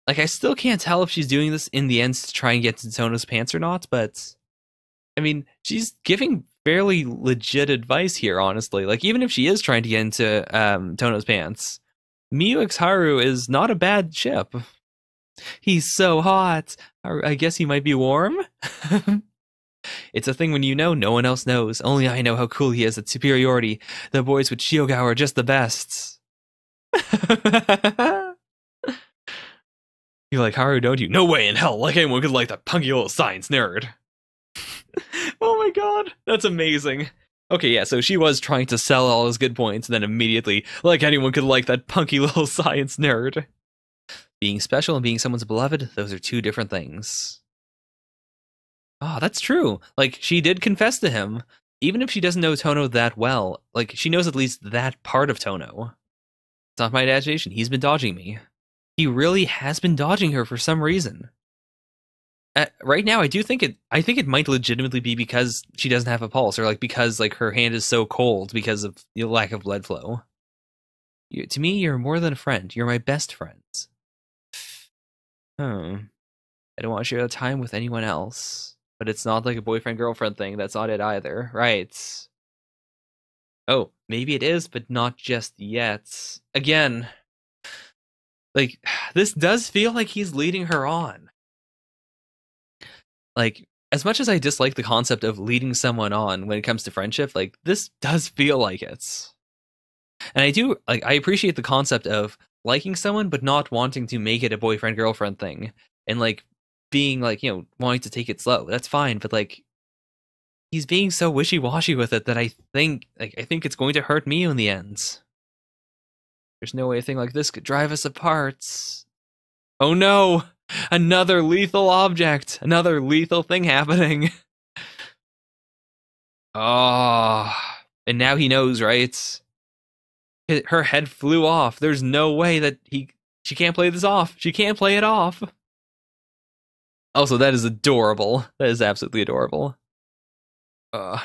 Like, I still can't tell if she's doing this in the end to try and get to Tono's pants or not, but I mean, she's giving fairly legit advice here, honestly. Like, even if she is trying to get into Tono's pants, Miyu X Haru is not a bad ship. He's so hot. I guess he might be warm? It's a thing when you know no one else knows. Only I know how cool he is at superiority. The boys with Shiogawa are just the best. You like Haru, don't you? No way in hell. Like anyone could like that punky little science nerd. Oh my god, that's amazing. Okay, yeah, so she was trying to sell all his good points, and then immediately, like anyone could like that punky little science nerd. Being special and being someone's beloved, those are two different things. Oh, that's true. Like, she did confess to him. Even if she doesn't know Tono that well, like, she knows at least that part of Tono. It's not my imagination. He's been dodging me. He really has been dodging her for some reason. Right now, I think it might legitimately be because she doesn't have a pulse, or like because like her hand is so cold because of the lack of blood flow. To me, you're more than a friend. You're my best friend. I don't want to share the time with anyone else, but it's not like a boyfriend-girlfriend thing. That's not it either, right? Oh, maybe it is, but not just yet. Again, like, this does feel like he's leading her on. Like, as much as I dislike the concept of leading someone on when it comes to friendship, like, this does feel like it. And I appreciate the concept of liking someone but not wanting to make it a boyfriend-girlfriend thing. And, like, being, like, wanting to take it slow. That's fine, but, like, he's being so wishy-washy with it that I think it's going to hurt me in the end. There's no way a thing like this could drive us apart. Oh no! Another lethal object! Another lethal thing happening! Oh, and now he knows, right? Her head flew off. There's no way that she can't play this off. She can't play it off. Also, that is adorable. That is absolutely adorable.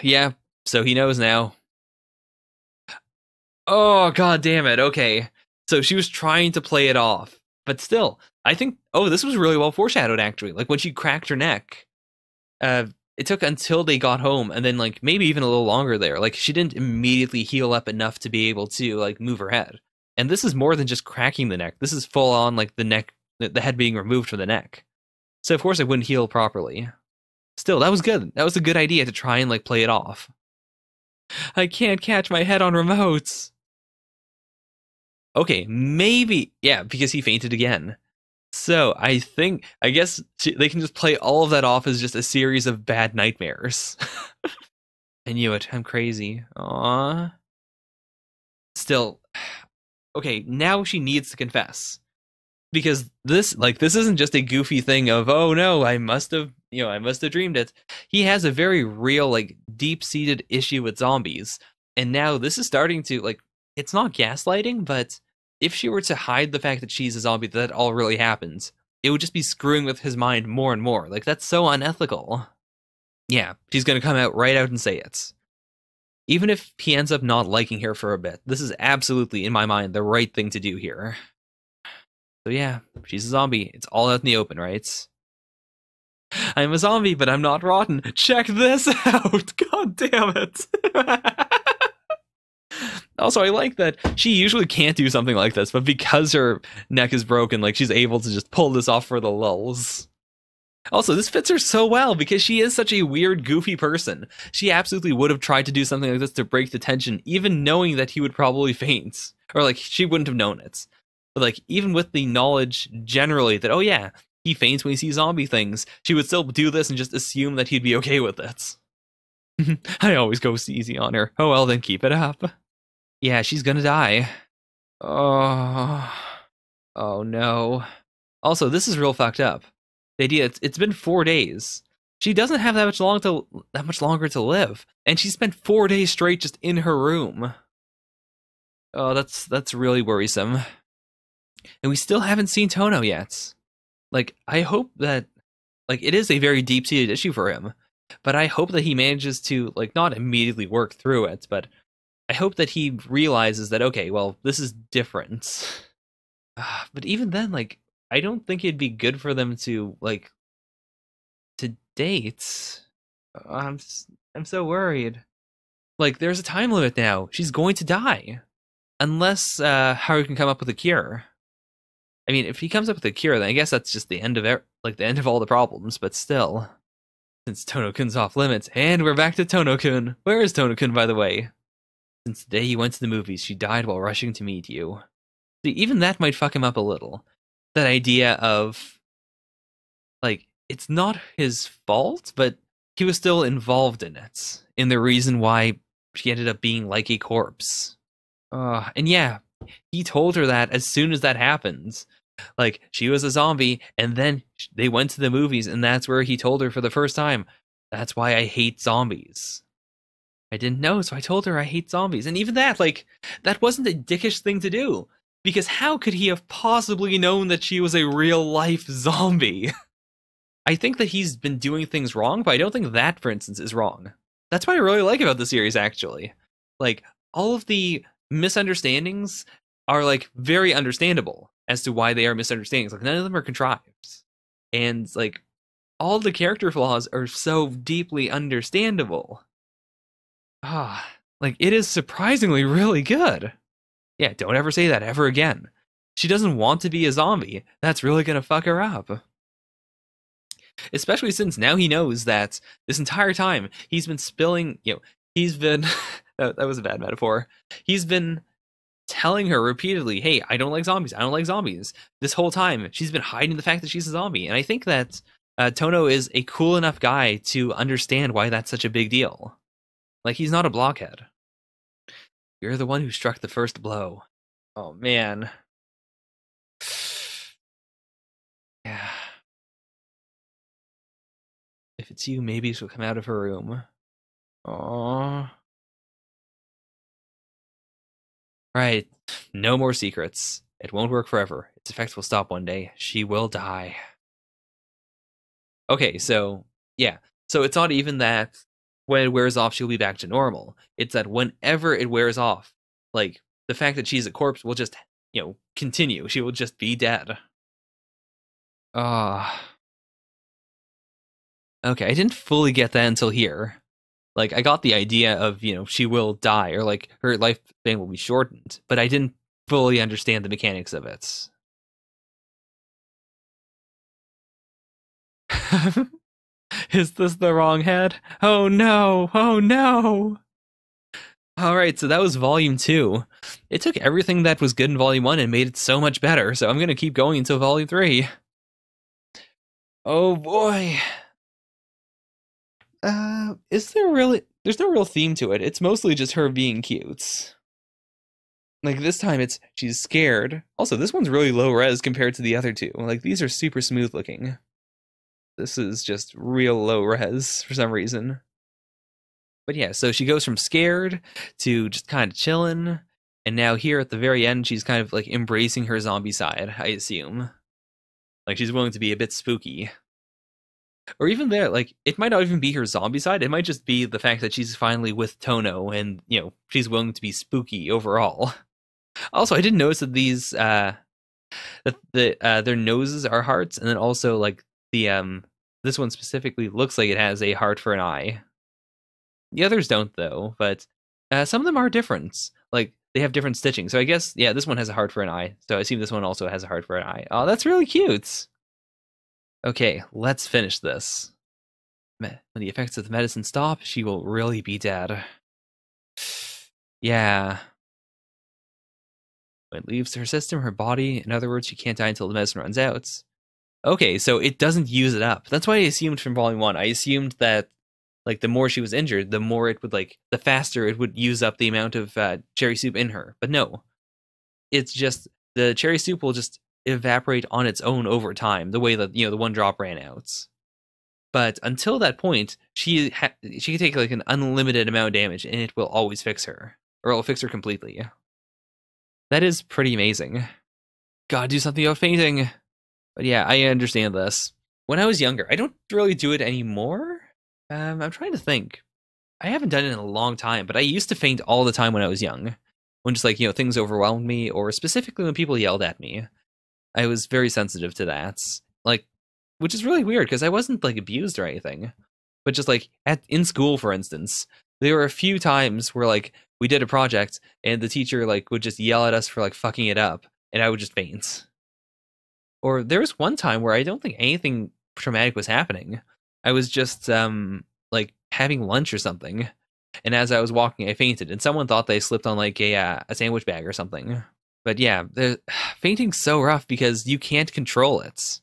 Yeah. So he knows now. Oh, god damn it. Okay. So she was trying to play it off, but still, I think. Oh, this was really well foreshadowed. Actually, like when she cracked her neck. Uh, it took until they got home, and then like maybe even a little longer there. Like she didn't immediately heal up enough to be able to like move her head. And this is more than just cracking the neck. This is full on like the neck, the head being removed from the neck. So of course it wouldn't heal properly. Still, that was good. That was a good idea to try and like play it off. I can't catch my head on remotes. Okay, maybe yeah, because he fainted again. So I guess they can just play all of that off as just a series of bad nightmares. I knew it. I'm crazy. Aww. Still, okay. Now she needs to confess because this isn't just a goofy thing of oh no, I must have dreamed it. He has a very real, like deep seated issue with zombies, and now this is starting to like. It's not gaslighting, but if she were to hide the fact that she's a zombie, that all really happens, it would just be screwing with his mind more and more. Like, that's so unethical. Yeah, she's gonna come out right out and say it. Even if he ends up not liking her for a bit, this is absolutely, in my mind, the right thing to do here. So yeah, she's a zombie. It's all out in the open, right? I'm a zombie, but I'm not rotten. Check this out! God damn it! Also, I like that she usually can't do something like this, but because her neck is broken, like she's able to just pull this off for the lulz. Also, this fits her so well because she is such a weird, goofy person. She absolutely would have tried to do something like this to break the tension, even knowing that he would probably faint. Or, like, she wouldn't have known it. But, like, even with the knowledge generally that, oh yeah, he faints when he sees zombie things, she would still do this and just assume that he'd be okay with it. I always go easy on her. Oh well, then keep it up. Yeah, she's gonna die. Oh. Oh no. Also, this is real fucked up. The idea it's been 4 days. She doesn't have that much longer to live, and she spent 4 days straight just in her room. Oh, that's really worrisome. And we still haven't seen Tono yet. Like, I hope that like it is a very deep-seated issue for him, but I hope that he manages to like not immediately work through it, but I hope that he realizes that okay, well, this is different. But even then, like, I don't think it'd be good for them to like to date. I'm so worried. Like, there's a time limit now. She's going to die unless Haru can come up with a cure. I mean, if he comes up with a cure, then I guess that's just the end of like the end of all the problems. But still, since Tono-kun's off limits, and we're back to Tono-kun. Where is Tono-kun, by the way? Since the day you went to the movies, she died while rushing to meet you. See, even that might fuck him up a little. That idea of, like, it's not his fault, but he was still involved in it. In the reason why she ended up being like a corpse. And yeah, he told her that as soon as that happened. Like, she was a zombie, and then they went to the movies, and that's where he told her for the first time, that's why I hate zombies. I didn't know, so I told her I hate zombies. And even that, like, that wasn't a dickish thing to do. Because how could he have possibly known that she was a real-life zombie? I think that he's been doing things wrong, but I don't think that, for instance, is wrong. That's what I really like about the series, actually. Like, all of the misunderstandings are, like, very understandable as to why they are misunderstandings. Like, none of them are contrived. And, like, all the character flaws are so deeply understandable. Like, it is surprisingly really good. Yeah, don't ever say that ever again. She doesn't want to be a zombie. That's really gonna fuck her up. Especially since now he knows that this entire time he's been spilling, he's been, that was a bad metaphor. He's been telling her repeatedly, hey, I don't like zombies. I don't like zombies. This whole time, she's been hiding the fact that she's a zombie. And I think that Tono is a cool enough guy to understand why that's such a big deal. Like, he's not a blockhead. You're the one who struck the first blow. Oh, man. Yeah. If it's you, maybe she'll come out of her room. Aww. Right. No more secrets. It won't work forever. Its effects will stop one day. She will die. Okay, so yeah. So it's not even that when it wears off, she'll be back to normal. It's that whenever it wears off, like the fact that she's a corpse will just, continue. She will just be dead. Ah. Okay, I didn't fully get that until here. Like, I got the idea of, she will die or like her lifespan will be shortened, but I didn't fully understand the mechanics of it. Is this the wrong head? Oh no! Oh no! Alright, so that was volume 2. It took everything that was good in volume 1 and made it so much better, so I'm gonna keep going until volume 3. Oh boy. Is there really... There's no real theme to it. It's mostly just her being cute. Like, this time she's scared. Also, this one's really low res compared to the other two. Like, these are super smooth looking. This is just real low res for some reason. But yeah, so she goes from scared to just kind of chilling, and now here at the very end, she's kind of like embracing her zombie side, I assume. Like, she's willing to be a bit spooky. Or even there, like, it might not even be her zombie side, it might just be the fact that she's finally with Tono and, she's willing to be spooky overall. Also, I didn't notice that these, that their noses are hearts, and then also, like, this one specifically looks like it has a heart for an eye. The others don't, though, but some of them are different. Like, they have different stitching. So I guess, yeah, this one has a heart for an eye. So I assume this one also has a heart for an eye. Oh, that's really cute. Okay, let's finish this. When the effects of the medicine stop, she will really be dead. Yeah. When it leaves her system, her body, in other words, she can't die until the medicine runs out. Okay, so it doesn't use it up. That's what I assumed from volume 1. I assumed that, like, the more she was injured, the more it would, like, the faster it would use up the amount of cherry soup in her. But no. It's just, the cherry soup will just evaporate on its own over time, the way that, the one drop ran out. But until that point, she can take, like, an unlimited amount of damage, and it will always fix her. Or it'll fix her completely. That is pretty amazing. Gotta do something about fainting. But yeah, I understand this. When I was younger, I don't really do it anymore. I'm trying to think. I haven't done it in a long time, but I used to faint all the time when I was young. When just, like, things overwhelmed me, or specifically when people yelled at me. I was very sensitive to that. Like, which is really weird, because I wasn't, like, abused or anything. But just, like, in school, for instance, there were a few times where, like, we did a project, and the teacher, like, would just yell at us for, like, fucking it up, and I would just faint. Or there was one time where I don't think anything traumatic was happening. I was just, like, having lunch or something, and as I was walking, I fainted, and someone thought they slipped on, like, a sandwich bag or something. But yeah, fainting's so rough because you can't control it.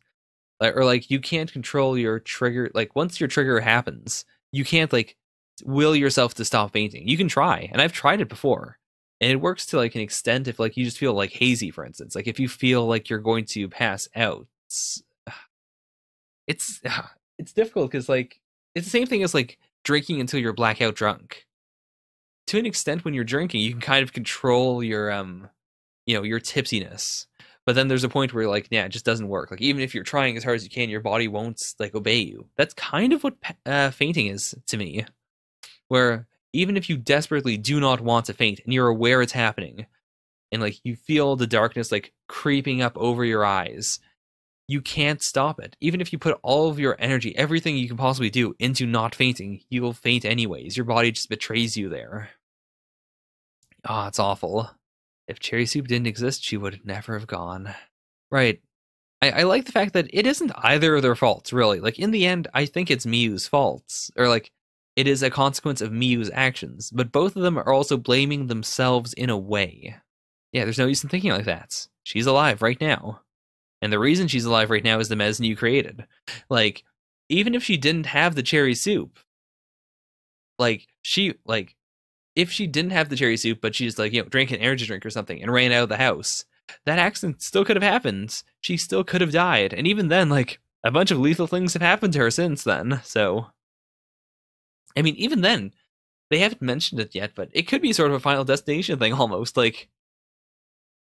Or, like, you can't control your trigger. Like, once your trigger happens, you can't, like, will yourself to stop fainting. You can try, and I've tried it before. And it works to, like, an extent if, like, you just feel, like, hazy, for instance. Like, if you feel like you're going to pass out. It's difficult because, like, it's the same thing as, like, drinking until you're blackout drunk. To an extent, when you're drinking, you can kind of control your, your tipsiness. But then there's a point where, like, yeah, it just doesn't work. Like, even if you're trying as hard as you can, your body won't, like, obey you. That's kind of what fainting is to me. Where even if you desperately do not want to faint and you're aware it's happening, and, like, you feel the darkness, like, creeping up over your eyes, you can't stop it. Even if you put all of your energy, everything you can possibly do into not fainting, you will faint anyways. Your body just betrays you there. Ah, it's awful. If cherry soup didn't exist, she would never have gone. Right. I like the fact that it isn't either of their faults, really. Like, in the end, I think it's Miyu's faults. Or, like, it is a consequence of Miyu's actions. But both of them are also blaming themselves in a way. Yeah, there's no use in thinking like that. She's alive right now. And the reason she's alive right now is the medicine you created. Like, even if she didn't have the cherry soup, if she didn't have the cherry soup, but she just, like, drank an energy drink or something and ran out of the house, that accident still could have happened. She still could have died. And even then, like, a bunch of lethal things have happened to her since then. So, I mean, even then, they haven't mentioned it yet, but it could be sort of a Final Destination thing almost. Like,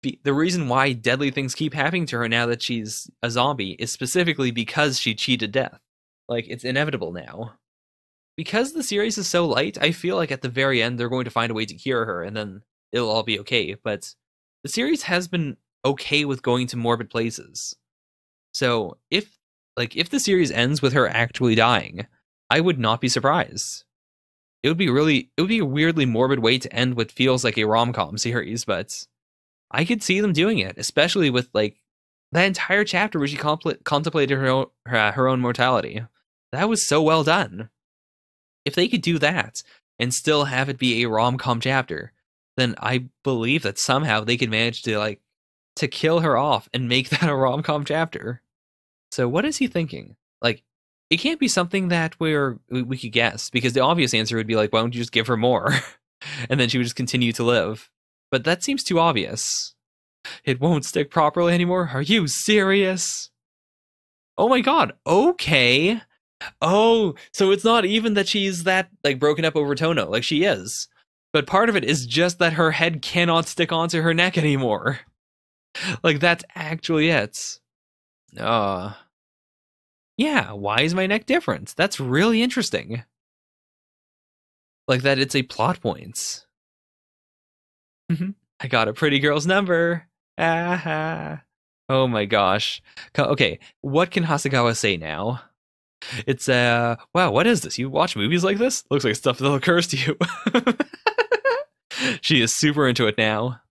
the reason why deadly things keep happening to her now that she's a zombie is specifically because she cheated death. Like, it's inevitable now. Because the series is so light, I feel like at the very end they're going to find a way to cure her and then it'll all be okay. But the series has been okay with going to morbid places. So if the series ends with her actually dying, I would not be surprised. It would be a weirdly morbid way to end what feels like a rom-com series, but I could see them doing it, especially with like that entire chapter where she contemplated her own mortality. That was so well done. If they could do that and still have it be a rom-com chapter, then I believe that somehow they could manage to kill her off and make that a rom-com chapter. So what is he thinking? Like, it can't be something that we could guess, because the obvious answer would be like, why don't you just give her more? And then she would just continue to live. But that seems too obvious. It won't stick properly anymore? Are you serious? Oh my god, okay. Oh, so it's not even that she's that, like, broken up over Tono, like she is. But part of it is just that her head cannot stick onto her neck anymore. Like, that's actually it. Yeah, why is my neck different? That's really interesting. Like that it's a plot point. I got a pretty girl's number. Ah. Oh my gosh. Okay, what can Hasegawa say now? It's wow, what is this? You watch movies like this? Looks like stuff that occurs to you. She is super into it now.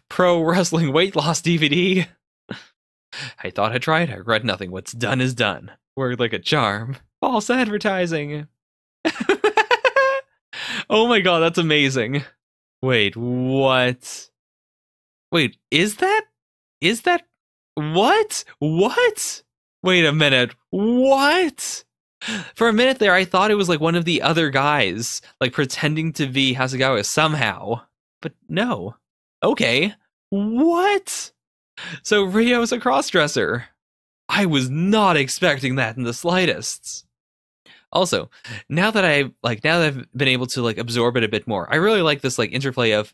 Pro wrestling weight loss DVD. I thought I tried. I regret nothing. What's done is done. Worked like a charm. False advertising. Oh my god, that's amazing. Wait, what? Wait, is that what? What? Wait a minute. What? For a minute there, I thought it was like one of the other guys, like pretending to be Hasegawa somehow. But no. Okay. What? So Ryo's a crossdresser. I was not expecting that in the slightest. Also, now that I've been able to like absorb it a bit more, I really like this like interplay of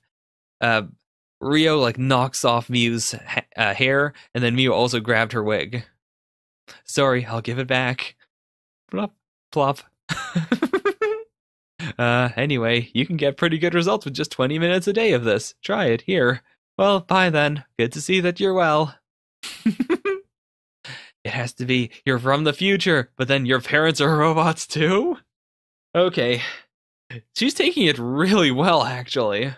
Ryo like knocks off Miu's hair, and then Miu also grabbed her wig. Sorry, I'll give it back. Plop, plop. Anyway, you can get pretty good results with just 20 minutes a day of this. Try it here. Well, bye then. Good to see that you're well. It has to be, you're from the future, but then your parents are robots too? Okay. She's taking it really well, actually.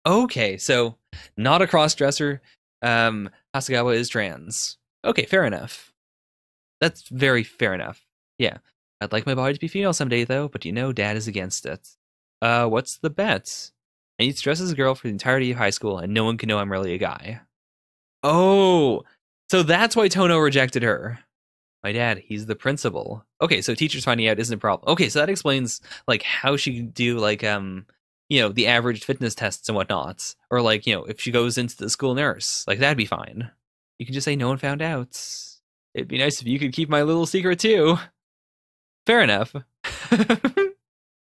Okay, so, not a crossdresser. Hasegawa is trans. Okay, fair enough. That's very fair enough. Yeah. I'd like my body to be female someday, though, but you know Dad is against it. What's the bet? I need to dress as a girl for the entirety of high school, and no one can know I'm really a guy. Oh! So that's why Tono rejected her. My dad, he's the principal. Okay, so teachers finding out isn't a problem. Okay, so that explains like how she can do like the average fitness tests and whatnot. Or like, if she goes into the school nurse, like that'd be fine. You can just say no one found out. It'd be nice if you could keep my little secret too. Fair enough.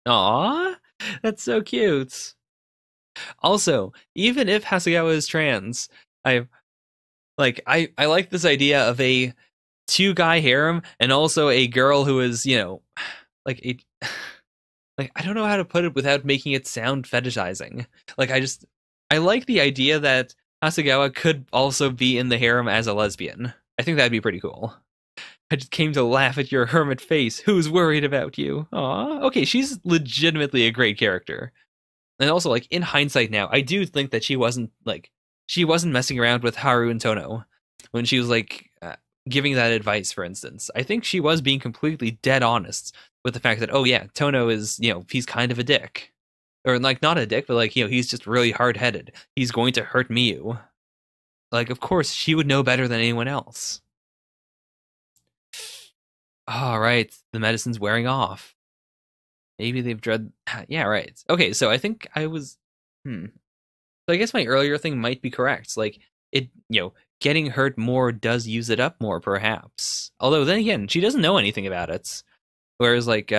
Aw, that's so cute. Also, even if Hasegawa is trans, I like this idea of a two-guy harem and also a girl who is, like a like I don't know how to put it without making it sound fetishizing. Like I like the idea that Hasegawa could also be in the harem as a lesbian. I think that'd be pretty cool. I just came to laugh at your hermit face. Who's worried about you? Aw, okay, she's legitimately a great character. And also, like, in hindsight now, I do think that she wasn't messing around with Haru and Tono when she was, like, giving that advice, for instance. I think she was being completely dead honest with the fact that, oh yeah, Tono is, he's kind of a dick. Or, like, not a dick, but, like, he's just really hard-headed. He's going to hurt Miu. Like, of course, she would know better than anyone else. All right, the medicine's wearing off. Maybe they've dread. Yeah, right. Okay, so I think I was. So I guess my earlier thing might be correct. Like it, getting hurt more does use it up more, perhaps. Although then again, she doesn't know anything about it. Whereas like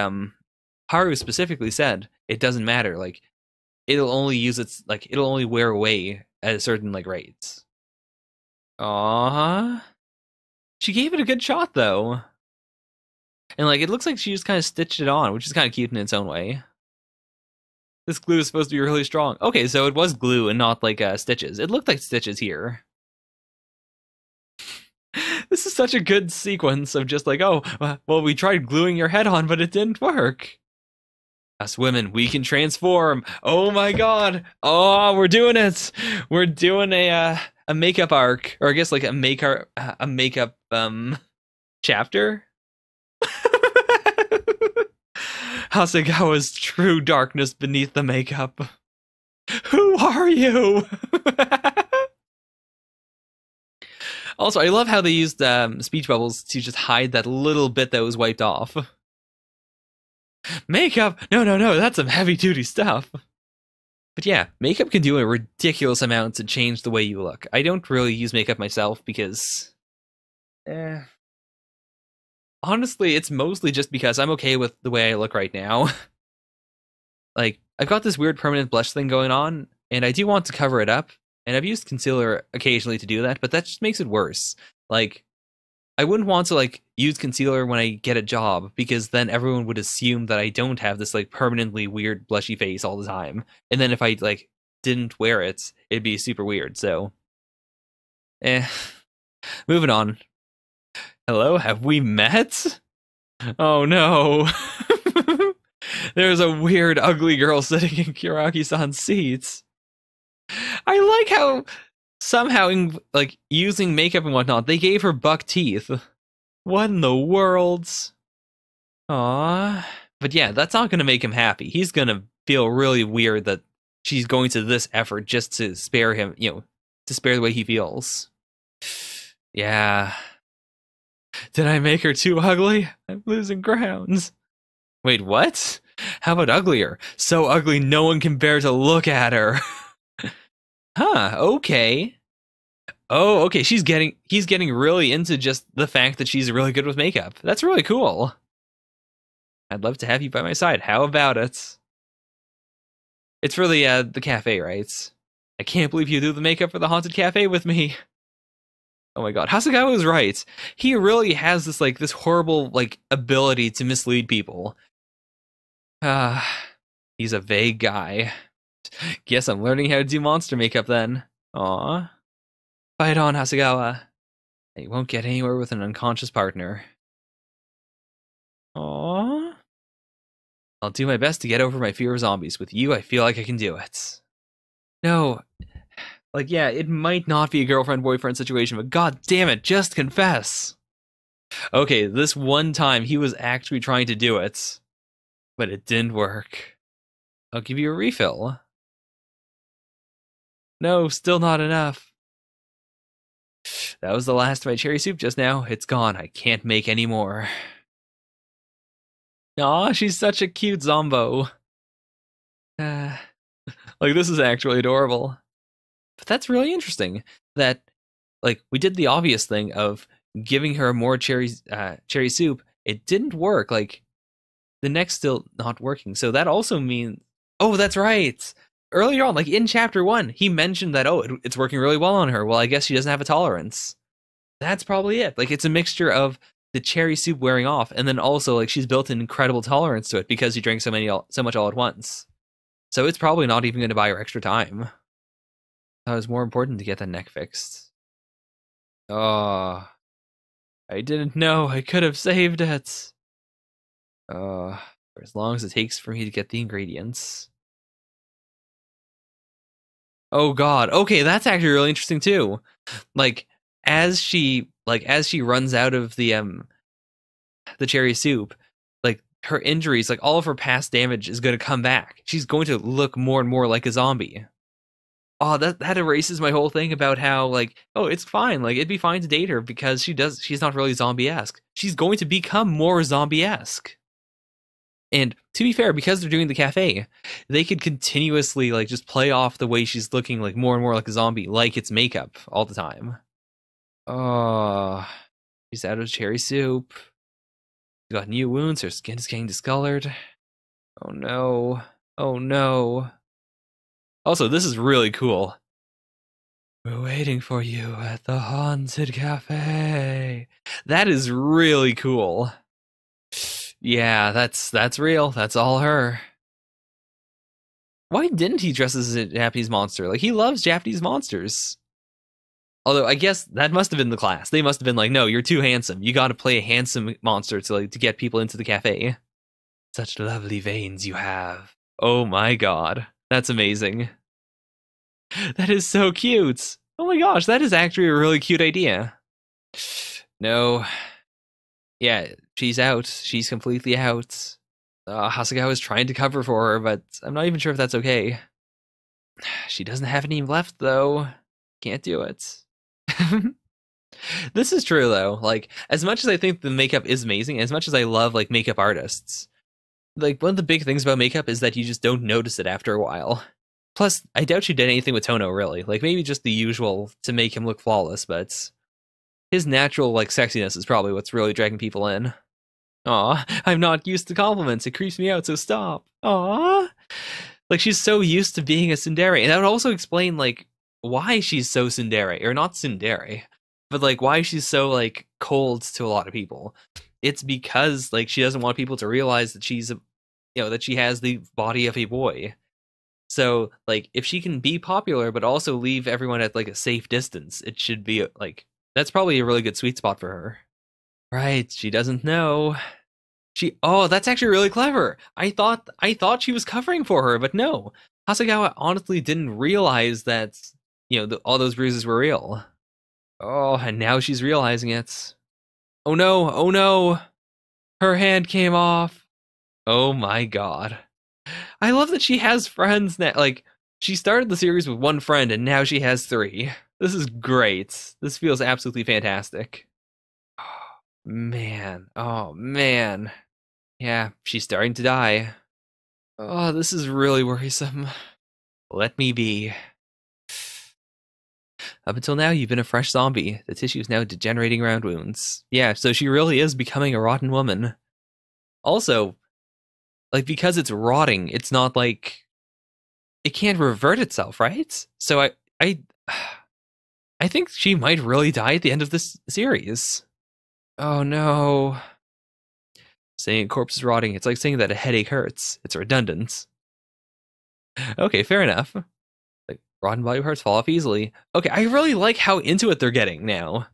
Haru specifically said, it doesn't matter. Like it'll only wear away at a certain like rate. Aww. She gave it a good shot though. And like it looks like she just kind of stitched it on, which is kind of cute in its own way. This glue is supposed to be really strong. Okay, so it was glue and not like stitches. It looked like stitches here. This is such a good sequence of just like, oh, well, we tried gluing your head on, but it didn't work. Us women, we can transform. Oh my god. Oh, we're doing it. We're doing a makeup arc, or I guess like a makeup chapter. Hasegawa's true darkness beneath the makeup. Who are you? Also, I love how they used speech bubbles to just hide that little bit that was wiped off. Makeup? No, that's some heavy-duty stuff. But yeah, makeup can do a ridiculous amount to change the way you look. I don't really use makeup myself because... honestly, it's mostly just because I'm okay with the way I look right now. Like, I've got this weird permanent blush thing going on, and I do want to cover it up. And I've used concealer occasionally to do that, but that just makes it worse. Like, I wouldn't want to, like, use concealer when I get a job, because then everyone would assume that I don't have this, like, permanently weird blushy face all the time. And then if I, like, didn't wear it, it'd be super weird, so... Moving on. Hello, have we met? Oh no. There's a weird, ugly girl sitting in Kuraki-san's seats. I like how somehow, like, using makeup and whatnot, they gave her buck teeth. What in the world? Aww. But yeah, that's not gonna make him happy. He's gonna feel really weird that she's going to this effort just to spare him, you know, to spare the way he feels. Yeah. Did I make her too ugly? I'm losing grounds. Wait, what? How about uglier? So ugly no one can bear to look at her. Huh, okay. Oh, okay, he's getting really into just the fact that she's really good with makeup. That's really cool. I'd love to have you by my side. How about it? It's for the cafe, right? I can't believe you do the makeup for the haunted cafe with me. Oh my god, Hasegawa was right. He really has this, like, this horrible, like, ability to mislead people. He's a vague guy. Guess I'm learning how to do monster makeup then. Aw. Fight on, Hasegawa. You won't get anywhere with an unconscious partner. Aw. I'll do my best to get over my fear of zombies. With you, I feel like I can do it. No. Like, yeah, it might not be a girlfriend-boyfriend situation, but god damn it, just confess! Okay, this one time he was actually trying to do it, but it didn't work. I'll give you a refill. No, still not enough. That was the last of my cherry soup just now. It's gone. I can't make any more. Aw, she's such a cute zombo. Like, this is actually adorable. But that's really interesting that, like, we did the obvious thing of giving her more cherry soup. It didn't work. Like, the neck's still not working. So that also means... Oh, that's right. Earlier on, like in chapter 1, he mentioned that, oh, it's working really well on her. Well, I guess she doesn't have a tolerance. That's probably it. Like, it's a mixture of the cherry soup wearing off, and then also, like, she's built an incredible tolerance to it because she drank so much all at once. So it's probably not even going to buy her extra time. That was more important to get the neck fixed. Oh, I didn't know. I could have saved it. For as long as it takes for me to get the ingredients. Oh god. Okay, that's actually really interesting too. Like, as she runs out of the cherry soup, like, her injuries, like, all of her past damage is going to come back. She's going to look more and more like a zombie. Oh, that erases my whole thing about how, like, oh, it's fine. Like, it'd be fine to date her because she's not really zombie-esque. She's going to become more zombie-esque. And to be fair, because they're doing the cafe, they could continuously, like, just play off the way she's looking, like, more and more like a zombie, like it's makeup all the time. Oh, she's out of cherry soup. She's got new wounds. Her skin is getting discolored. Oh no. Oh no. Also, this is really cool. We're waiting for you at the haunted cafe. That is really cool. Yeah, that's real. That's all her. Why didn't he dress as a Japanese monster? Like, he loves Japanese monsters. Although I guess that must have been the class. They must have been like, no, you're too handsome. You got to play a handsome monster to get people into the cafe. Such lovely veins you have. Oh my god, that's amazing. That is so cute. Oh my gosh, that is actually a really cute idea. No. Yeah, she's out. She's completely out. Hasegawa is trying to cover for her, but I'm not even sure if that's okay. She doesn't have any left, though. Can't do it. This is true, though. Like, as much as I think the makeup is amazing, as much as I love, like, makeup artists, like, one of the big things about makeup is that you just don't notice it after a while. Plus, I doubt she did anything with Tono, really. Like, maybe just the usual to make him look flawless, but his natural, like, sexiness is probably what's really dragging people in. Aw, I'm not used to compliments. It creeps me out, so stop. Aw. Like, she's so used to being a tsundere. And that would also explain, like, why she's so tsundere. Or not tsundere, but, like, why she's so, like, cold to a lot of people. It's because, like, she doesn't want people to realize that she's, that she has the body of a boy. So, like, if she can be popular, but also leave everyone at, like, a safe distance, it should be, like, that's probably a really good sweet spot for her. Right, she doesn't know. Oh, that's actually really clever. I thought she was covering for her, but no. Hasegawa honestly didn't realize that, all those bruises were real. Oh, and now she's realizing it. Oh no, oh no. Her hand came off. Oh my god. I love that she has friends now. Like, she started the series with one friend and now she has 3. This is great. This feels absolutely fantastic. Man. Oh, man. Yeah, she's starting to die. Oh, this is really worrisome. Let me be. Up until now, you've been a fresh zombie. The tissue is now degenerating around wounds. Yeah, so she really is becoming a rotten woman. Also, like, because it's rotting, it's not like... It can't revert itself, right? So I think she might really die at the end of this series. Oh no. Saying a corpse is rotting, it's like saying that a headache hurts. It's redundant. Okay, fair enough. Like, rotten body parts fall off easily. Okay, I really like how into it they're getting now.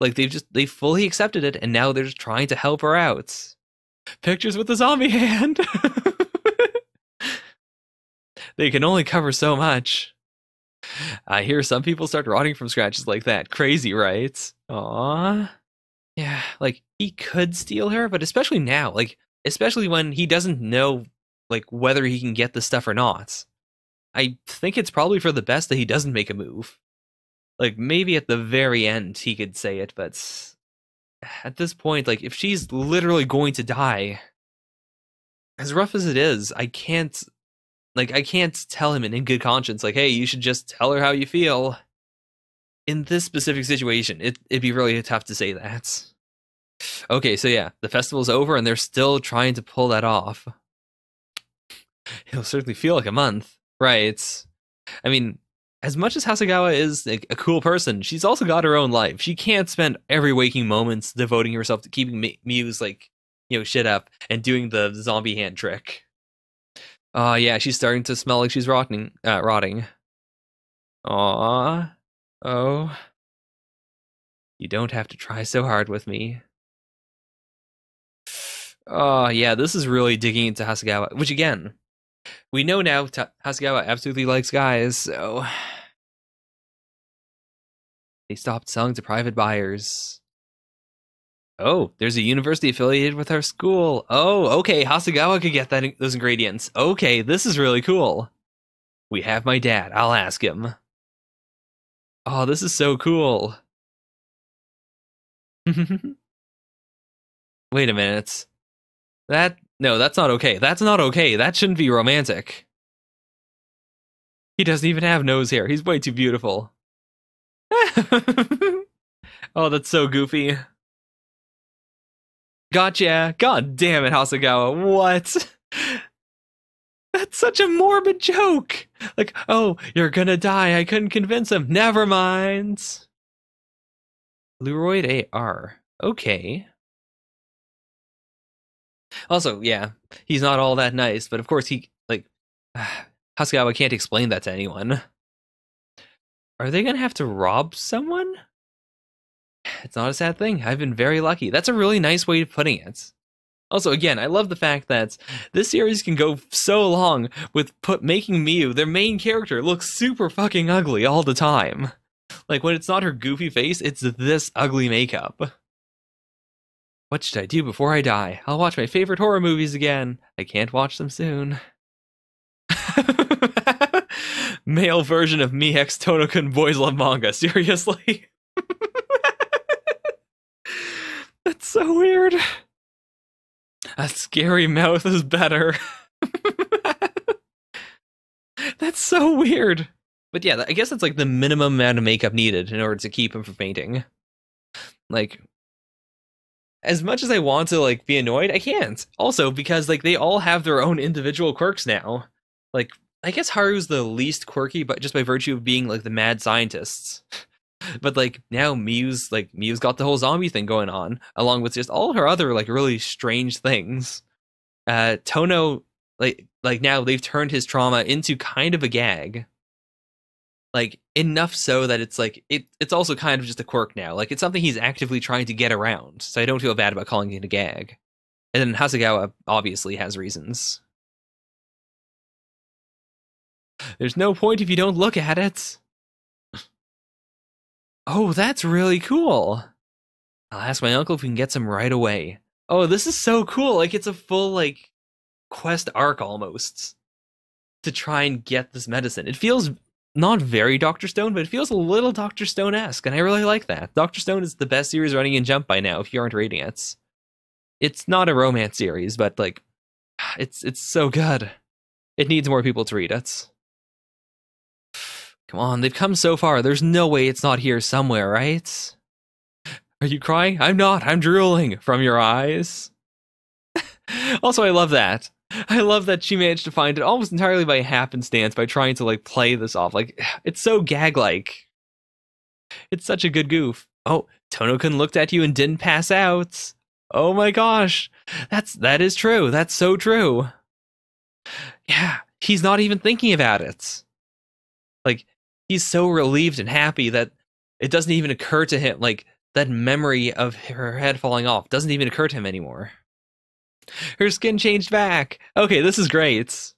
Like, they fully accepted it, and now they're just trying to help her out. Pictures with the zombie hand! They can only cover so much. I hear some people start rotting from scratches like that. Crazy, right? Aww. Yeah, like, he could steal her, but especially now, like, especially when he doesn't know, like, whether he can get the stuff or not. I think it's probably for the best that he doesn't make a move. Like, maybe at the very end he could say it, but at this point, like, if she's literally going to die, as rough as it is, I can't tell him in good conscience, like, hey, you should just tell her how you feel. In this specific situation, it'd be really tough to say that. Okay, so yeah, the festival's over and they're still trying to pull that off. It'll certainly feel like a month. Right. I mean, as much as Hasegawa is a cool person, she's also got her own life. She can't spend every waking moments devoting herself to keeping Muse, like, shit up and doing the zombie hand trick. Yeah, she's starting to smell like she's rotting. Aww. Oh. You don't have to try so hard with me. Oh, yeah, this is really digging into Hasegawa, which, again, we know now Hasegawa absolutely likes guys, so... They stopped selling to private buyers. Oh, there's a university affiliated with our school. Oh, okay, Hasegawa could get those ingredients. Okay, this is really cool. We have my dad. I'll ask him. Oh, this is so cool. Wait a minute. No, that's not okay. That's not okay. That shouldn't be romantic. He doesn't even have nose hair. He's way too beautiful. Oh, that's so goofy. Gotcha. God damn it, Hasegawa. What? That's such a morbid joke. Like, oh, you're gonna die. I couldn't convince him. Never mind. Luroid AR. Okay. Also, yeah, he's not all that nice, but of course he like Hasegawa can't explain that to anyone. Are they gonna have to rob someone? It's not a sad thing. I've been very lucky. That's a really nice way of putting it. Also, again, I love the fact that this series can go so long with making Miu, their main character, look super fucking ugly all the time. Like, when it's not her goofy face, it's this ugly makeup. What should I do before I die? I'll watch my favorite horror movies again. I can't watch them soon. Male version of Me X Tonokun Boys Love Manga, seriously? That's so weird. A scary mouth is better. That's so weird. But yeah, I guess that's like the minimum amount of makeup needed in order to keep him from fainting. Like, as much as I want to like be annoyed, I can't. Also, because like they all have their own individual quirks now. Like, I guess Haru's the least quirky, but just by virtue of being like the mad scientists. But like now Miu's got the whole zombie thing going on, along with just all her other like really strange things. Tono like now they've turned his trauma into kind of a gag. Like enough so that it's like it's also kind of just a quirk now. Like it's something he's actively trying to get around. So I don't feel bad about calling it a gag. And then Hasegawa obviously has reasons. There's no point if you don't look at it. Oh, that's really cool. I'll ask my uncle if we can get some right away. Oh, this is so cool. Like it's a full like quest arc almost to try and get this medicine. It feels not very Dr. Stone, but it feels a little Dr. Stone-esque, and I really like that. Dr. Stone is the best series running in Jump by now, if you aren't rating it. It's not a romance series, but like it's so good. It needs more people to read it. Come on, they've come so far. There's no way it's not here somewhere, right? Are you crying? I'm not. I'm drooling from your eyes. Also, I love that. I love that she managed to find it almost entirely by happenstance by trying to like play this off. Like it's so gag-like. It's such a good goof. Oh, Tonokun looked at you and didn't pass out. Oh my gosh. That is true. That's so true. Yeah, he's not even thinking about it. Like he's so relieved and happy that it doesn't even occur to him, like that memory of her head falling off doesn't even occur to him anymore. Her skin changed back. Okay, this is great.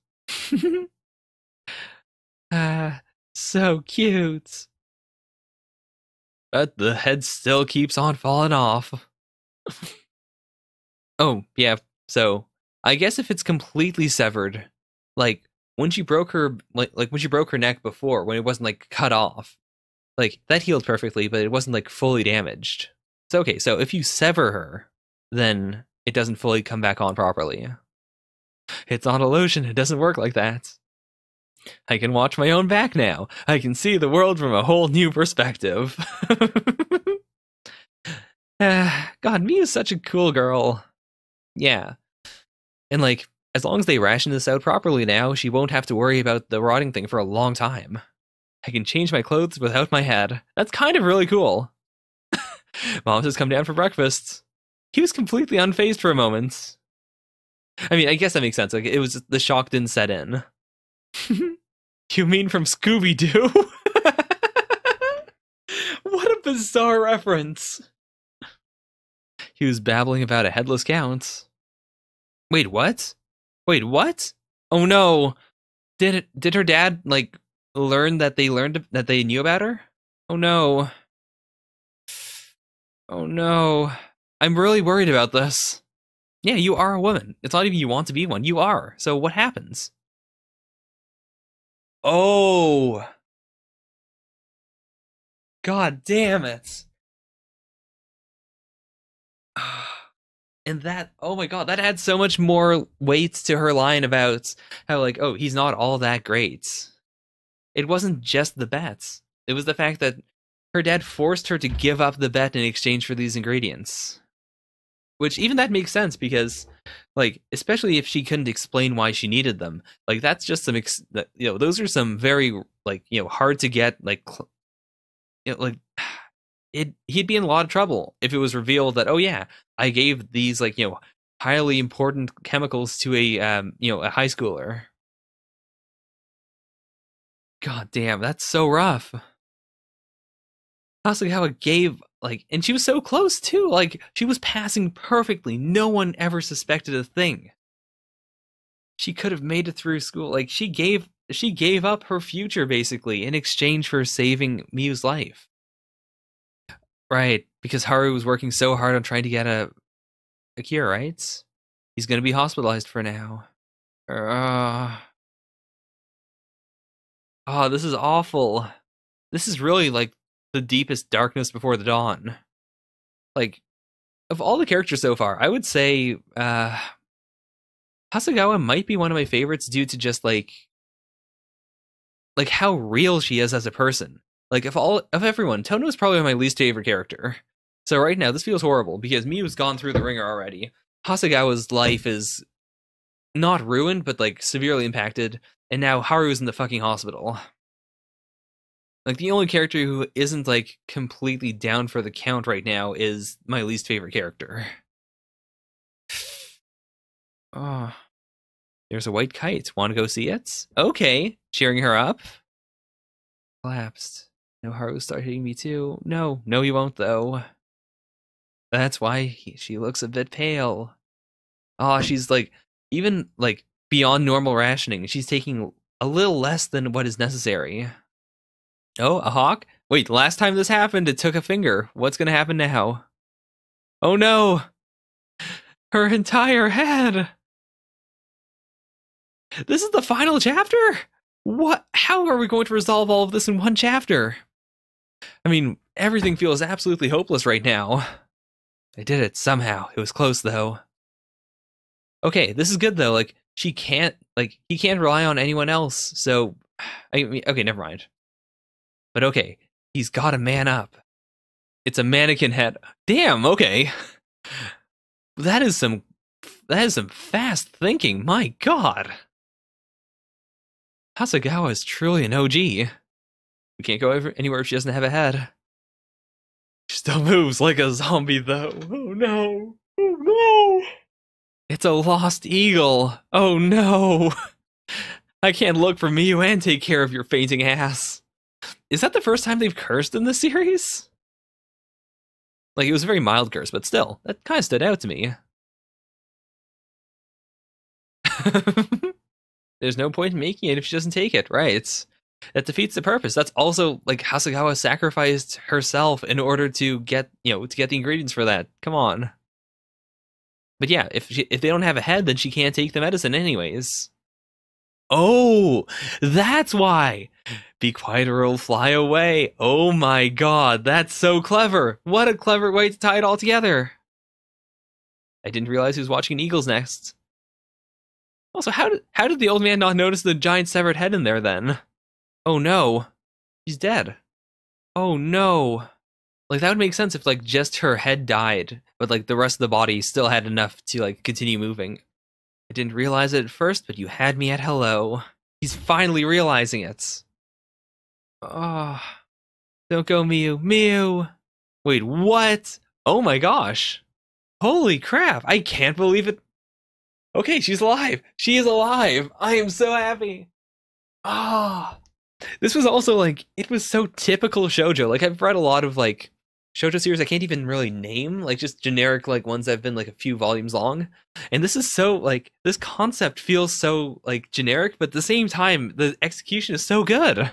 So cute. But the head still keeps on falling off. Oh, yeah, so I guess if it's completely severed, like when she broke her like when she broke her neck before, when it wasn't like cut off, like that healed perfectly, but it wasn't like fully damaged. So okay, so if you sever her, then it doesn't fully come back on properly. It's not a lotion, it doesn't work like that. I can watch my own back now. I can see the world from a whole new perspective. God, Miu's such a cool girl. Yeah. And like, as long as they ration this out properly now, she won't have to worry about the rotting thing for a long time. I can change my clothes without my head. That's kind of really cool. Mom has come down for breakfast. He was completely unfazed for a moment. I mean, I guess that makes sense. Like, it was the shock didn't set in. You mean from Scooby-Doo? What a bizarre reference. He was babbling about a headless count. Wait, what? Wait, what? Oh no. Did her dad like learn that they knew about her? Oh no. Oh no. I'm really worried about this. Yeah, you are a woman. It's not even you want to be one. You are. So what happens? Oh. God damn it. And that, oh my god, that adds so much more weight to her line about how, like, oh, he's not all that great. It wasn't just the bets. It was the fact that her dad forced her to give up the bet in exchange for these ingredients. Which, even that makes sense because, like, especially if she couldn't explain why she needed them. Like, that's just some, those are some very, like, hard to get, like, he'd be in a lot of trouble if it was revealed that, oh yeah, I gave these, like, highly important chemicals to a a high schooler. God damn, that's so rough. Hasagawa gave like, and she was so close too. Like she was passing perfectly. No one ever suspected a thing. She could have made it through school. Like she gave up her future basically in exchange for saving Miu's life. Right, because Haru was working so hard on trying to get a cure, right? He's gonna be hospitalized for now. Oh, this is awful. This is really like the deepest darkness before the dawn. Like, of all the characters so far, I would say Hasagawa might be one of my favorites due to just like how real she is as a person. Like of everyone, Tono is probably my least favorite character. So right now this feels horrible because Miu's gone through the ringer already. Hasagawa's life is not ruined, but like severely impacted, and now Haru's in the fucking hospital. Like the only character who isn't like completely down for the count right now is my least favorite character. Oh, there's a white kite. Want to go see it? Okay, cheering her up. Collapsed. No, Haru start hitting me too. No, you won't though. That's why she looks a bit pale. Oh, she's like even like beyond normal rationing. She's taking a little less than what is necessary. Oh, a hawk? Wait, last time this happened, it took a finger. What's gonna happen now? Oh no! Her entire head! This is the final chapter? What? How are we going to resolve all of this in one chapter? I mean, everything feels absolutely hopeless right now. I did it somehow. It was close though. Okay, this is good though. Like, he can't rely on anyone else. So, I mean, okay, never mind. But okay, he's got to man up. It's a mannequin head. Damn, okay. That is some fast thinking. My god. Hasagawa is truly an OG. We can't go anywhere if she doesn't have a head. She still moves like a zombie though. Oh no. Oh no. It's a lost eagle. Oh no. I can't look for Miu and take care of your fainting ass. Is that the first time they've cursed in this series? Like, it was a very mild curse, but still, that kind of stood out to me. There's no point in making it if she doesn't take it, right? That defeats the purpose. That's also, like, Hasagawa sacrificed herself in order to get, to get the ingredients for that. Come on. But yeah, if they don't have a head, then she can't take the medicine anyways. Oh, that's why. Be quiet or it'll fly away. Oh my god, that's so clever. What a clever way to tie it all together. I didn't realize he was watching an eagle's nest. Also, how did the old man not notice the giant severed head in there then? Oh no. She's dead. Oh no. Like, that would make sense if, like, just her head died, but, like, the rest of the body still had enough to, like, continue moving. I didn't realize it at first, but you had me at hello. He's finally realizing it. Oh, don't go, Miu. Miu! Wait, what? Oh my gosh. Holy crap, I can't believe it. Okay, she's alive. She is alive. I am so happy. Ah. This was also, like, it was so typical shoujo. Like, I've read a lot of, like, shoujo series I can't even really name, like, just generic, like, ones that have been, like, a few volumes long. And this is so, like, this concept feels so, like, generic, but at the same time, the execution is so good.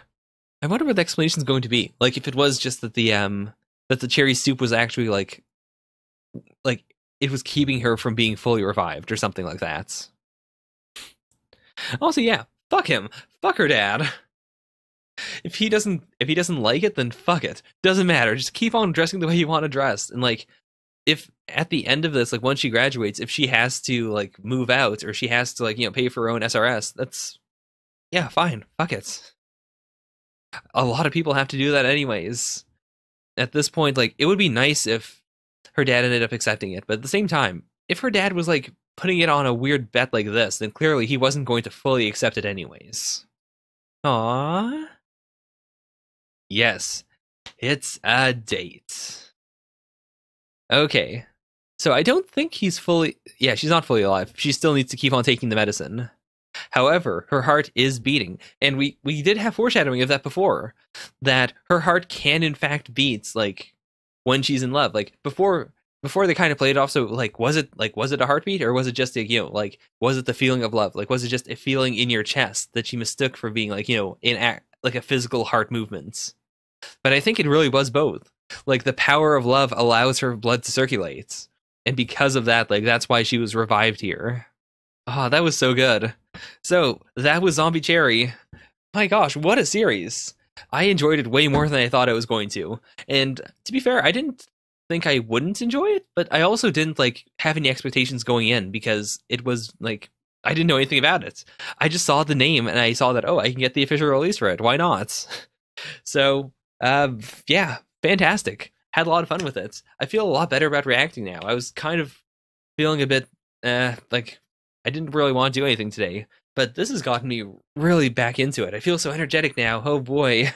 I wonder what the explanation is going to be. Like, if it was just that the cherry soup was actually, like, it was keeping her from being fully revived or something like that. Also, yeah, fuck him. Fuck her dad. If he doesn't like it, then fuck it. Doesn't matter. Just keep on dressing the way you want to dress. And like, if at the end of this, like once she graduates, if she has to like move out or she has to like, pay for her own SRS, that's fine. Fuck it. A lot of people have to do that anyways. At this point, like, it would be nice if her dad ended up accepting it, but at the same time, if her dad was like putting it on a weird bet like this, then clearly he wasn't going to fully accept it anyways. Aww. Yes, it's a date. Okay. So I don't think he's fully. Yeah, she's not fully alive. She still needs to keep on taking the medicine. However, her heart is beating, and we did have foreshadowing of that before. That her heart can in fact beat like when she's in love. Like before they kind of played it off. So was it a heartbeat, or was it just was it the feeling of love? Like was it just a feeling in your chest that she mistook for being in act, like a physical heart movement? But I think it really was both. Like the power of love allows her blood to circulate, and because of that, like that's why she was revived here. Oh, that was so good. So that was Zombie Cherry. My gosh, what a series! I enjoyed it way more than I thought I was going to. And to be fair, I didn't think I wouldn't enjoy it, but I also didn't have any expectations going in because it was I didn't know anything about it. I just saw the name and I saw that I can get the official release for it. Why not? So yeah, fantastic. Had a lot of fun with it. I feel a lot better about reacting now. I was kind of feeling a bit I didn't really want to do anything today, but this has gotten me really back into it. I feel so energetic now. Oh boy.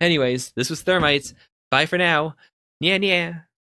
Anyways, this was Thermite. Bye for now. Yeah, yeah.